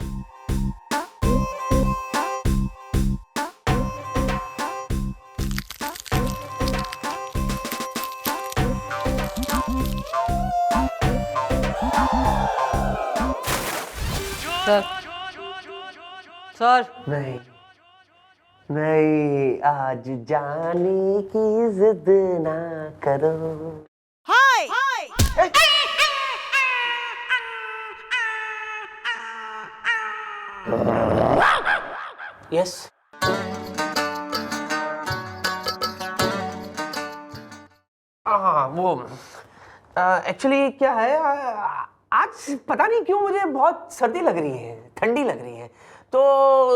Sir, sir, नहीं नहीं, आज जाने की जिद ना करो। Hi yes. हाँ, वो एक्चुअली क्या है, आज पता नहीं क्यों मुझे बहुत सर्दी लग रही है, ठंडी लग रही है। तो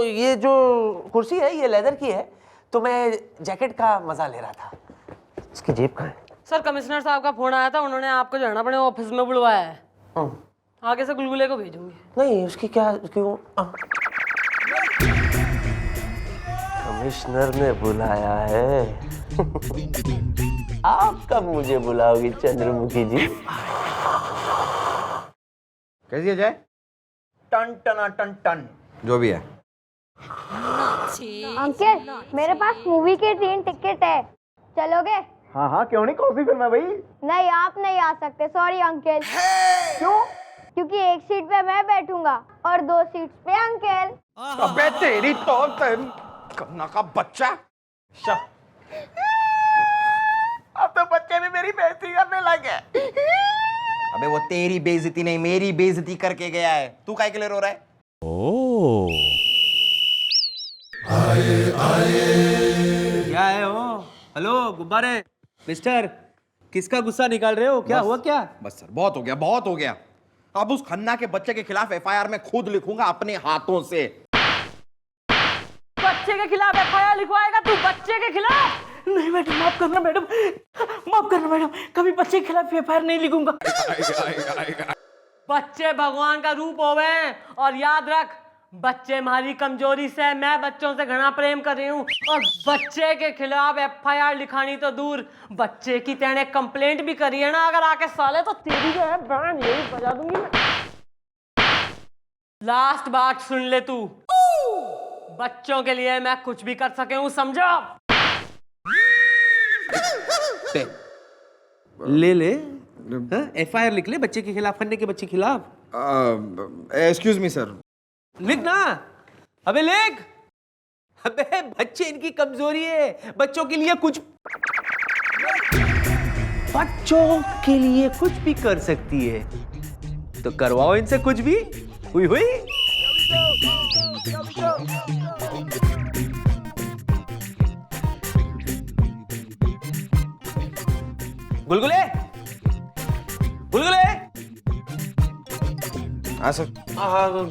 ये जो कुर्सी है ये लेदर की है, तो मैं जैकेट का मजा ले रहा था। इसकी जेब कहाँ है? सर, कमिश्नर साहब का फोन आया था, उन्होंने आपको जो है ना अपने ऑफिस में बुलवाया है। आगे से गुलगुले को भेजूंगी। नहीं, उसकी क्या, क्यों? कमिश्नर ने बुलाया है। आप कब मुझे बुलाओगी चंद्रमुखी जी? कैसी है जय? टन टना टन टन जो भी है। अंकल, मेरे पास मूवी के 3 टिकट है, चलोगे? हाँ हाँ, क्यों नहीं, कौन सी फिल्म है भाई? नहीं, आप नहीं आ सकते, सॉरी अंकल। क्यों? क्योंकि एक सीट पे मैं बैठूंगा और 2 सीट पे अंकल। अबे तेरी तो कन्ना का बच्चा। अब तो बच्चे भी मेरी बेइज्जती करने लगे। अबे वो तेरी बेइज्जती नहीं, मेरी बेइज्जती करके गया है। तू काहे के लिए रो रहा है? क्या है वो? हेलो गुब्बारे मिस्टर, किसका गुस्सा निकाल रहे हो? क्या हुआ क्या? बस सर, बहुत हो गया, बहुत हो गया। अब उस खन्ना के बच्चे के खिलाफ एफआईआर में खुद लिखूंगा अपने हाथों से। बच्चे के खिलाफ एफआईआर लिखवाएगा तू? बच्चे के खिलाफ? नहीं मैडम, माफ करना मैडम, माफ करना मैडम, कभी बच्चे के खिलाफ एफआईआर नहीं लिखूंगा। बच्चे भगवान का रूप होवे, और याद रख, बच्चे हमारी कमजोरी से, मैं बच्चों से घना प्रेम कर रही हूँ, और बच्चे के खिलाफ एफआईआर लिखानी तो दूर, बच्चे की तेने कंप्लेंट भी करी है ना अगर आके साले, तो तेरी जो है बैंड यही बजा दूंगी मैं। लास्ट बात सुन ले तू, बच्चों के लिए मैं कुछ भी कर सके हूँ, समझो? ले ले, एफआईआर लिख ले बच्चे के खिलाफ, खन्ने के बच्चे के खिलाफ। Excuse me sir. लिख ना, अबे लिख। अबे बच्चे इनकी कमजोरी है, बच्चों के लिए कुछ बच्चों के लिए कुछ भी कर सकती है, तो करवाओ इनसे कुछ भी। हुई हुई। गुलगुले, गुलगुले। हाँ सर।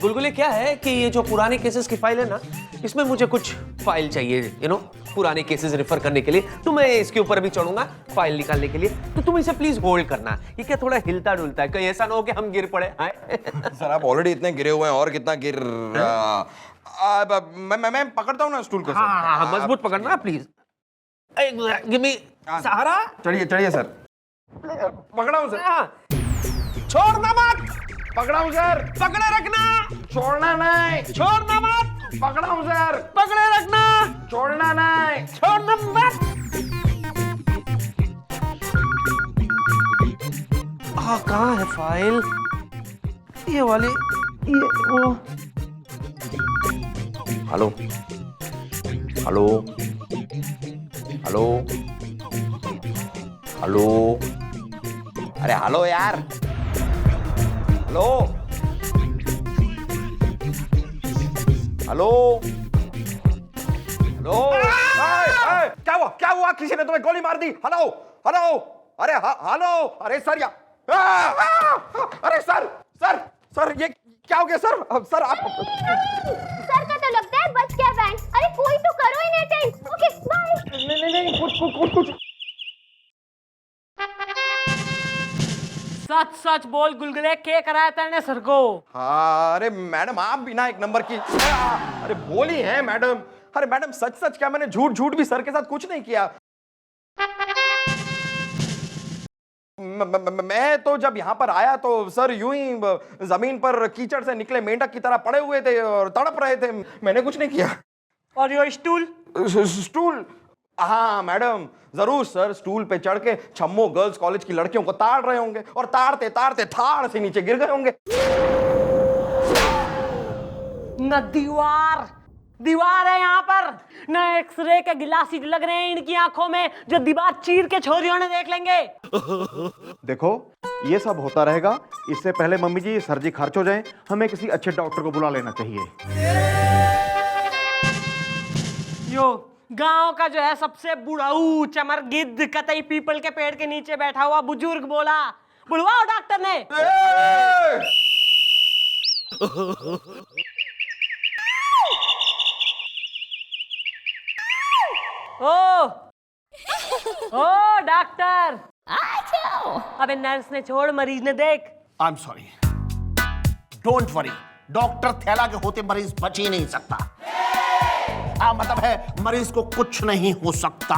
गुलगुले, क्या है कि ये जो पुराने केसेस की फाइल है ना, इसमें मुझे कुछ फाइल चाहिए, पुराने केसेस रेफर करने के लिए। तो मैं इसके ऊपर भी चढ़ूंगा फाइल निकालने के लिए, तो तुम इसे प्लीज होल्ड करना। ये क्या थोड़ा हिलता डुलता है, कहीं ऐसा ना हो कि हम गिर पड़े। सर आप ऑलरेडी इतने गिरे हुए हैं, और कितना गिर। मैं पकड़ता हूँ ना स्टूल को। हाँ, मजबूत पकड़ना प्लीज। गिव मी सहारा। चढ़िए सर। पकड़ा हूँ सर। छोड़ना मत। पकड़ा हूँ सर। पकड़े रखना। छोड़ना नहीं। छोड़ना मत। पकड़ा हूँ सर। पकड़े रखना। छोड़ना नहीं। छोड़ना मत। कहाँ है फाइल? ये वाली, ये वो। हेलो हेलो हेलो हेलो, अरे हेलो यार, हेलो हेलो हेलो। क्या हुआ? किसी ने तुम्हें गोली मार दी? हेलो हेलो, अरे हेलो, अरे सर या अरे सर ये क्या हो गया सर? सर आप सर का तो लगता है बच गया बैंड। अरे कोई तो करो इन्हें अटेंड। Okay bye. नहीं कुछ सच बोल गुलगुले, के कराया तेने सर को? हाँ, अरे मैडम आप बिना एक नंबर की। अरे बोली है मैडम। अरे मैडम सच क्या, मैंने झूठ भी सर के साथ कुछ नहीं किया। मैं तो जब यहाँ पर आया तो सर यूं ही जमीन पर कीचड़ से निकले मेंढक की तरह पड़े हुए थे और तड़प रहे थे। मैंने कुछ नहीं किया। और ये स्टूल? हाँ मैडम जरूर सर, स्टूल पे चढ़ के छम्मो गर्ल्स कॉलेज की लड़कियों को ताड़ रहे होंगे और ताड़ते थाड़ से नीचे गिर गए होंगे। न दीवार है यहाँ पर, न एक्सरे के गिलासी लग रहे हैं इनकी आंखों में, जो दीवार चीर के छोरियों ने देख लेंगे। देखो ये सब होता रहेगा, इससे पहले मम्मी जी सर जी खर्च हो जाएं, हमें किसी अच्छे डॉक्टर को बुला लेना चाहिए। यो गांव का जो है सबसे बुढ़ाऊ चमर गिद्ध कतई पीपल के पेड़ के नीचे बैठा हुआ बुजुर्ग बोला, बुलवाओ डॉक्टर ने। ओ डॉक्टर, अबे नर्स ने छोड़, मरीज ने देख। I am sorry, don't worry, doctor थैला के होते मरीज बच ही नहीं सकता। मतलब है मरीज को कुछ नहीं हो सकता,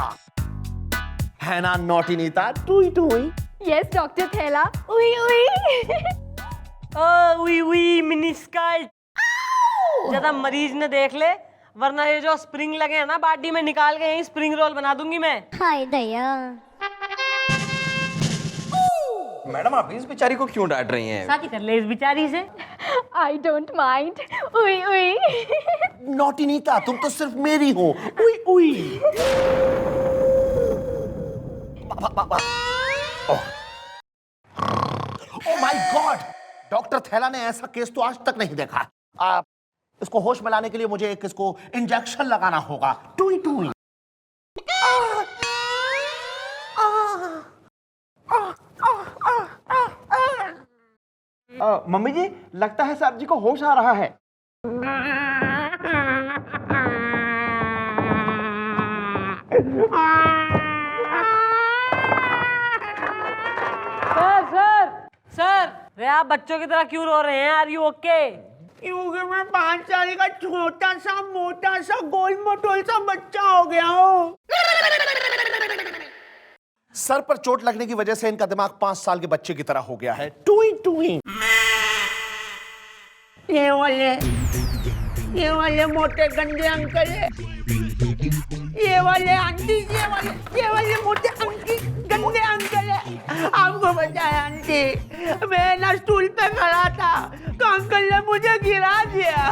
है ना नॉटी नीता? टूई टूई। यस डॉक्टर थैला। उई उई मिनिस्कर्ट। ज्यादा मरीज ने देख ले, वरना ये जो स्प्रिंग लगे हैं ना बाडी में, निकाल के यही स्प्रिंग रोल बना दूंगी मैं। हाय दया। मैडम आप इस बेचारी को क्यों डांट रही हैं? शादी कर ले इस बेचारी से। I don't mind. उई नॉटी नीता, तुम तो सिर्फ मेरी हो। उई ओह माय गॉड, डॉक्टर थैला ने ऐसा केस तो आज तक नहीं देखा। आप इसको होश में लाने के लिए मुझे एक इसको इंजेक्शन लगाना होगा। टूई टूई। मम्मी जी लगता है सर जी को होश आ रहा है। सर रे आप बच्चों की तरह क्यों रो रहे हैं? Are you okay? क्योंकि मैं 5 साल का छोटा सा मोटा सा गोल मोटोल सा बच्चा हो गया हूँ। सर पर चोट लगने की वजह से इनका दिमाग 5 साल के बच्चे की तरह हो गया है। टूई टूई। ये वाले मोटे गंदे अंकल है, ये वाले आंटी, ये वाले मोटे गंदे अंकल है। आपको बताया आंटी, मैं ना स्टूल पे खड़ा था तो अंकल ने मुझे गिरा दिया।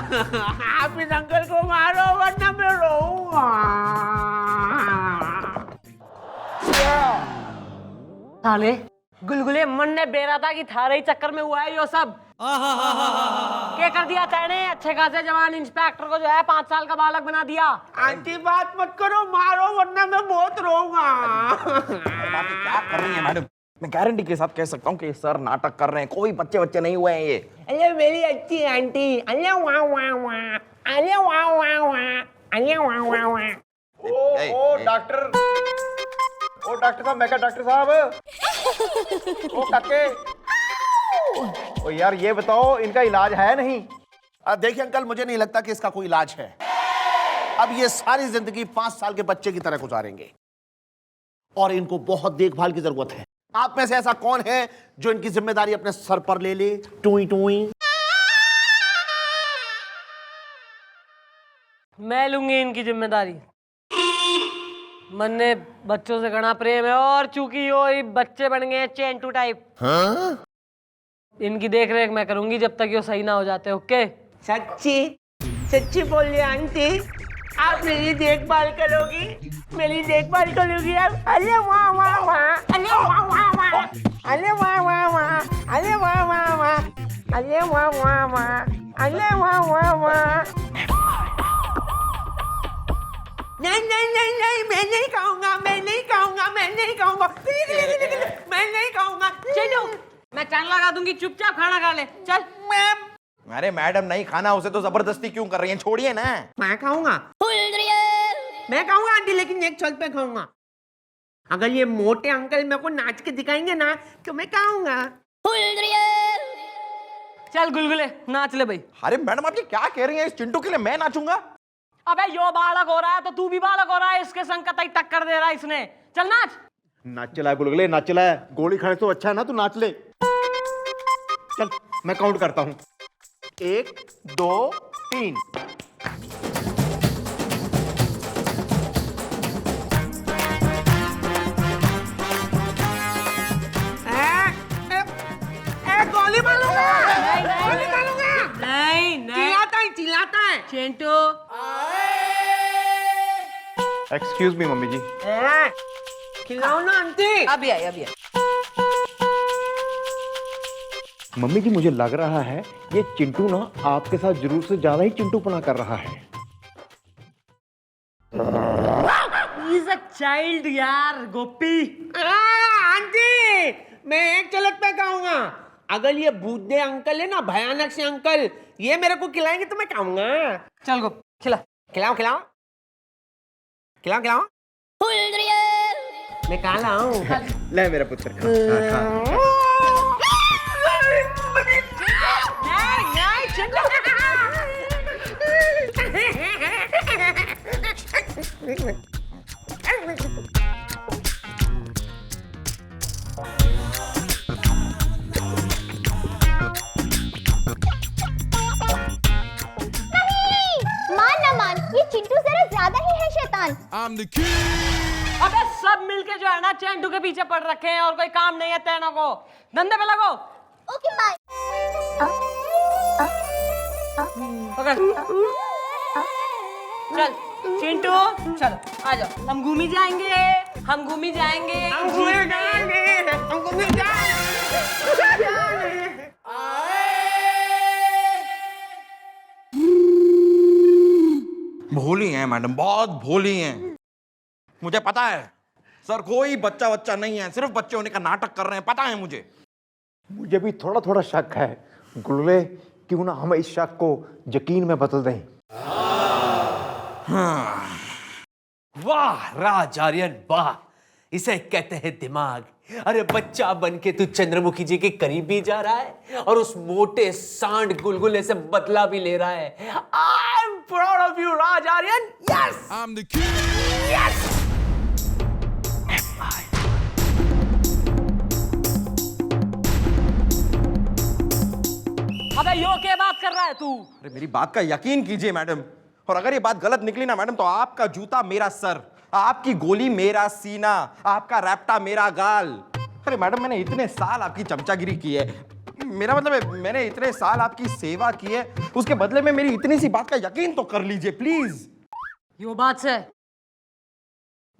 आप इस अंकल को मारो वरना मैं रोऊंगा। साले गुलगुले मन ने बेरा था कि थारे ही चक्कर में हुआ है यो सब। क्या कर दिया तैने? अच्छे खासे जवान इंस्पेक्टर को जो है 5 साल का बालक बना दिया। आंटी बात मत करो, मारो वरना मैं बहुत रोऊंगा। क्या कर रही है मैडम? मैं गारंटी के साथ कह सकता हूँ कि सर नाटक कर रहे हैं, कोई बच्चे नहीं हुए हैं ये। अरे मेरी अच्छी आंटी, अरे वाह वाह वाह, अरे वाह वाह वाह, अरे वाह वाह वाह। ओ डॉक्टर साहब, मैं क्या डॉक्टर साहब? ओ काके, ओ यार ये बताओ इनका इलाज है नहीं? देखिए अंकल, मुझे नहीं लगता कि इसका कोई इलाज है। अब ये सारी जिंदगी 5 साल के बच्चे की तरह गुजारेंगे और इनको बहुत देखभाल की जरूरत है। आप में से ऐसा कौन है जो इनकी जिम्मेदारी अपने सर पर ले ले? टूई टूई। मैं लूंगी इनकी जिम्मेदारी। मन ने बच्चों से घना प्रेम है और चूंकि ये बच्चे बन गए चेंटू टाइप, इनकी देख रेख मैं करूंगी जब तक ये सही ना हो जाते। ओके? सच्ची बोल रही आंटी, आप मेरी देखभाल करोगी? मेरी देखभाल करोगी आप? अरे वाह वाह वाह, अरे वाह वाह वाह, अरे वाह वाह वाह, अरे वाह वाह वाह, अरे वाह वाह वाह, अरे वाह वाह वाह। नहीं नहीं नहीं नहीं, मैं नहीं खाऊंगा, मैं नहीं खाऊंगा, मैं नहीं खाऊंगा, मैं नहीं खाऊंगा। चलो मैं चांद लगा दूंगी, चुपचाप खाना खा ले। चल। अरे मैडम नहीं खाना, उसे तो जबरदस्ती क्यों कर रही हैं? छोड़िए ना। मैं खाऊंगा, मैं खाऊंगा आंटी, लेकिन एक छल पे खाऊंगा। अगर ये मोटे अंकल मेरे को नाच के दिखाएंगे ना तो मैं खाऊंगा। चल गुलगुले नाच ले भाई। अरे मैडम आप ये क्या कह रही हैं? इस चिंटू के लिए मैं नाचूंगा? अबे यो बालक हो रहा है तो तू भी बालक हो रहा है, इसके संग कतई टक्कर दे रहा है इसने। चल नाच। नाच चला है गुलगुले, नाच चला है। गोली खाने तो अच्छा है ना, तू नाच ले। चल मैं काउंट करता हूं, 1 2 3। गोली मारूंगा, गोली मारूंगा। नहीं नहीं, चिल्लाता है चिंटू। एक्सक्यूज मी मम्मी जी। खिलाओ ना आंटी। अभी आई। मम्मी जी मुझे लग रहा है ये चिंटू ना आपके साथ जरूर से ज्यादा ही चिंटूपना कर रहा है। He's a child यार गोपी। आंटी मैं एक चलत पे खाऊंगा। अगर ये बूढ़े अंकल है ना, भयानक से अंकल, ये मेरे को खिलाएंगे तो मैं खाऊंगा। चल गोपी खिला। खिलाओ खिलाओ खिलाओ खिलाओ। मैं खा लाऊं। ले मेरा पुत्र खा। मान ना मान, ये चिंटू जरा ज्यादा ही है शैतान। I'm the king. अबे सब मिलके जो है ना चेंटू के पीछे पड़ रखे हैं और कोई काम नहीं है तेनों को। धंधे पे लगो। Okay bye. पकड़। चल चिंटू चल आ जाओ, हम घूमी जाएंगे, हम घूमी जाएंगे। भोली हैं मैडम, बहुत भोली हैं। मुझे पता है सर, कोई बच्चा नहीं है, सिर्फ बच्चे होने का नाटक कर रहे हैं, पता है मुझे। मुझे भी थोड़ा थोड़ा शक है गुलगुले, क्यों ना हम इस शक को यकीन में बदल दें। वाह राज आर्यन वाह, इसे कहते हैं दिमाग। अरे बच्चा बन के तू चंद्रमुखी जी के करीब भी जा रहा है और उस मोटे सांड गुलगुले से बदला भी ले रहा है। I am proud of you Raj Aryan. Yes I'm the king. Yes. अबे यो क्या बात कर रहा है तू? अरे मेरी बात का यकीन कीजिए मैडम, और अगर ये बात गलत निकली ना मैडम तो आपका जूता मेरा सर, आपकी गोली मेरा सीना, आपका रैप्टा मेरा गाल। अरे मैडम मैंने इतने साल आपकी चमचागिरी की है, मेरा मतलब है मैंने इतने साल आपकी सेवा की है, उसके बदले में मेरी इतनी सी बात का यकीन तो कर लीजिए प्लीज। यो बात से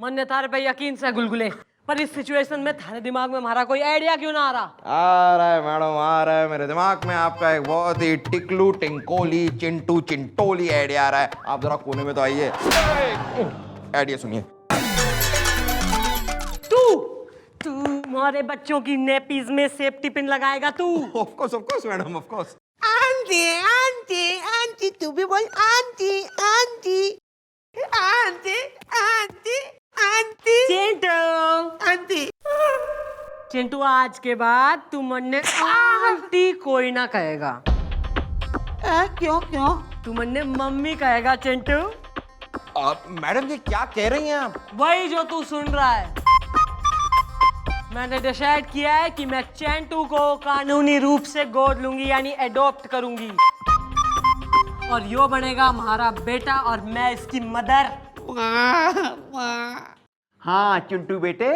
मन ने तारे पे यकीन से गुलगुले, पर इस सिचुएशन में थारे दिमाग में हमारा कोई आइडिया क्यों ना आ रहा? आ रहा है मैडम, आ रहा है मेरे दिमाग में आपका एक बहुत ही टिकलू टिंकोली चिंटू चिंटोली आइडिया आ रहा है। आप जरा कोने में तो आइए, आइडिया सुनिए। तू हमारे बच्चों की नेपीज में सेफ्टी पिन लगाएगा तू? Of course madam, of course. Aunty aunty aunty, तू भी बोल aunty aunty aunty aunty aunty. Chintu, aunty Chintu आज के बाद तू मन्ने आंटी कोई ना कहेगा। क्यों क्यों? तू मन्ने मम्मी कहेगा चिंटू। मैडम ये क्या कह रही हैं आप? वही जो तू सुन रहा है। मैंने डिसाइड किया है कि मैं चिंटू को कानूनी रूप से गोद लूंगी, यानी एडॉप्ट करूंगी, और यो बनेगा हमारा बेटा और मैं इसकी मदर। हाँ चिंटू बेटे,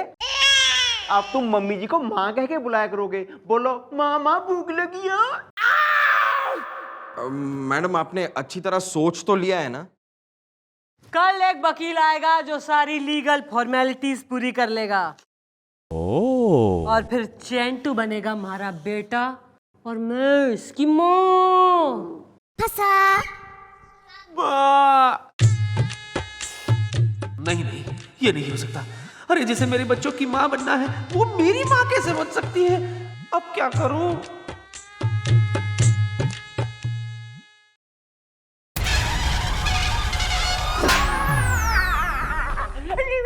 अब तुम मम्मी जी को माँ कह के बुलाया करोगे। बोलो मामा भूख लगी है। मैडम आपने अच्छी तरह सोच तो लिया है ना? कल एक वकील आएगा जो सारी लीगल फॉर्मेलिटीज पूरी कर लेगा। और फिर चिंटू बनेगा हमारा बेटा और मैं इसकी माँ। नहीं नहीं, ये नहीं हो सकता। अरे जैसे मेरे बच्चों की माँ बनना है, वो मेरी माँ कैसे बन सकती है? अब क्या करूं?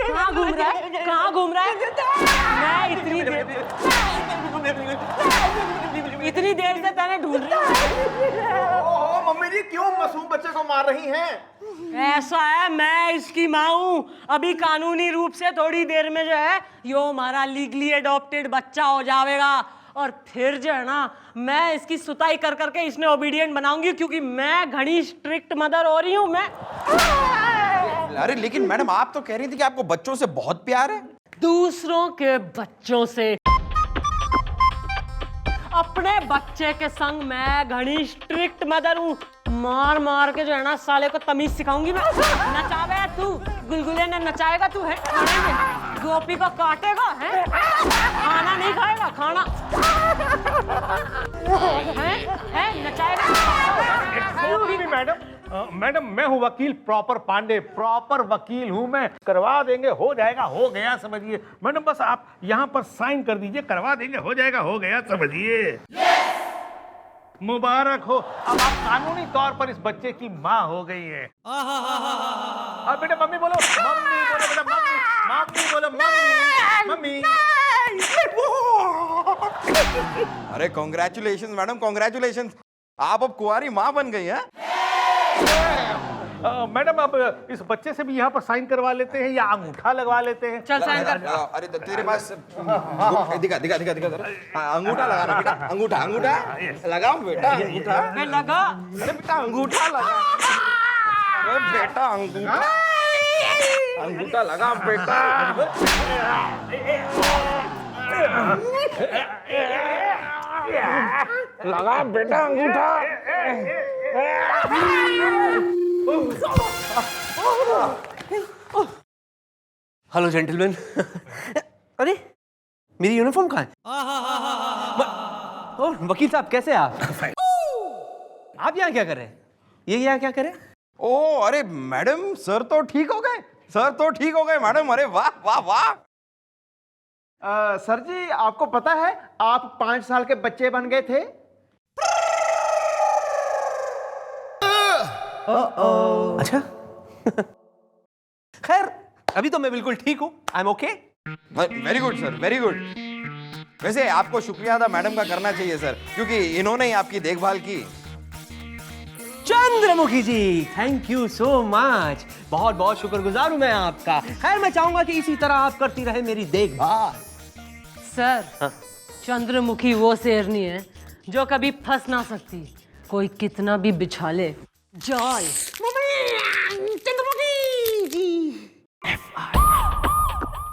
कहाँ घूम रहा है? कहाँ घूम रहा है? मैं इतनी देर से तेरे ढूंढ रही हूँ। मम्मी जी क्यों मासूम बच्चे को मार रही हैं? ऐसा है, मैं इसकी माँ हूँ। अभी कानूनी रूप से थोड़ी देर में जो है यो हमारा लीगली एडॉप्टेड बच्चा हो जाएगा, और फिर जो है ना मैं इसकी सुताई कर करके इसने ओबीडियंट बनाऊंगी, क्योंकि मैं घनी स्ट्रिक्ट मदर हो रही हूँ मैं। अरे लेकिन मैडम आप तो कह रही थी कि आपको बच्चों से बहुत प्यार है। दूसरों के बच्चों से, अपने बच्चे के संग मैं घनी स्ट्रिक्ट मदर हूँ। मार मार के जो है ना साले को तमीज सिखाऊंगी मैं। नचावे तू, गुलगुले ने नचाएगा तू है खाने में, गोपी को काटेगा है, खाना नहीं खाएगा, खाना है नचाएगा। मैडम मैं हूँ वकील प्रॉपर पांडे, प्रॉपर वकील हूँ मैं। करवा देंगे, हो जाएगा, हो गया समझिए। मैडम बस आप यहाँ पर साइन कर दीजिए, करवा देंगे, हो जाएगा, हो गया समझिए। मुबारक हो, अब आप कानूनी तौर पर इस बच्चे की माँ हो गई है। अब बेटा मम्मी बोलो, मम्मी बोलो बेटा, मम्मी मम्मी बोलो, मम्मी मम्मी। अरे कॉन्ग्रेचुलेशन मैडम, कॉन्ग्रेचुलेशन, आप अब कुंवारी माँ बन गई हैं। मैडम अब इस बच्चे से भी यहाँ पर साइन करवा लेते हैं या अंगूठा लगवा लेते हैं? चल साइन कर। अरे तेरे पास दिखा दिखा दिखा दिखा जरा। हाँ, अंगूठा लगाना बेटा, अंगूठा अंगूठा लगाओ बेटा, अंगूठा। मैं लगा। अरे बेटा अंगूठा लगा, अरे बेटा अंगूठा, अंगूठा लगा बेटा। लगा बेटा अंगूठा। Hello gentleman. अरे मेरी यूनिफॉर्म कहाँ है? वकील साहब कैसे हैं आप यहाँ क्या कर रहे हैं? ये यहाँ क्या कर रहे हैं? ओ अरे मैडम सर तो ठीक हो गए, सर तो ठीक हो गए मैडम। अरे वाह वाह वाह। सर जी आपको पता है आप 5 साल के बच्चे बन गए थे। अच्छा। खैर अभी तो मैं बिल्कुल ठीक हूँ, I am okay. Very good sir, very good. वैसे आपको शुक्रिया अदा मैडम का करना चाहिए सर, क्योंकि इन्होंने ही आपकी देखभाल की। चंद्रमुखी जी थैंक यू सो मच, बहुत बहुत शुक्रगुजार हूं मैं आपका। खैर मैं चाहूंगा कि इसी तरह आप करती रहे मेरी देखभाल। सर चंद्रमुखी वो शेरनी है जो कभी फंस ना सकती, कोई कितना भी बिछा ले जाल।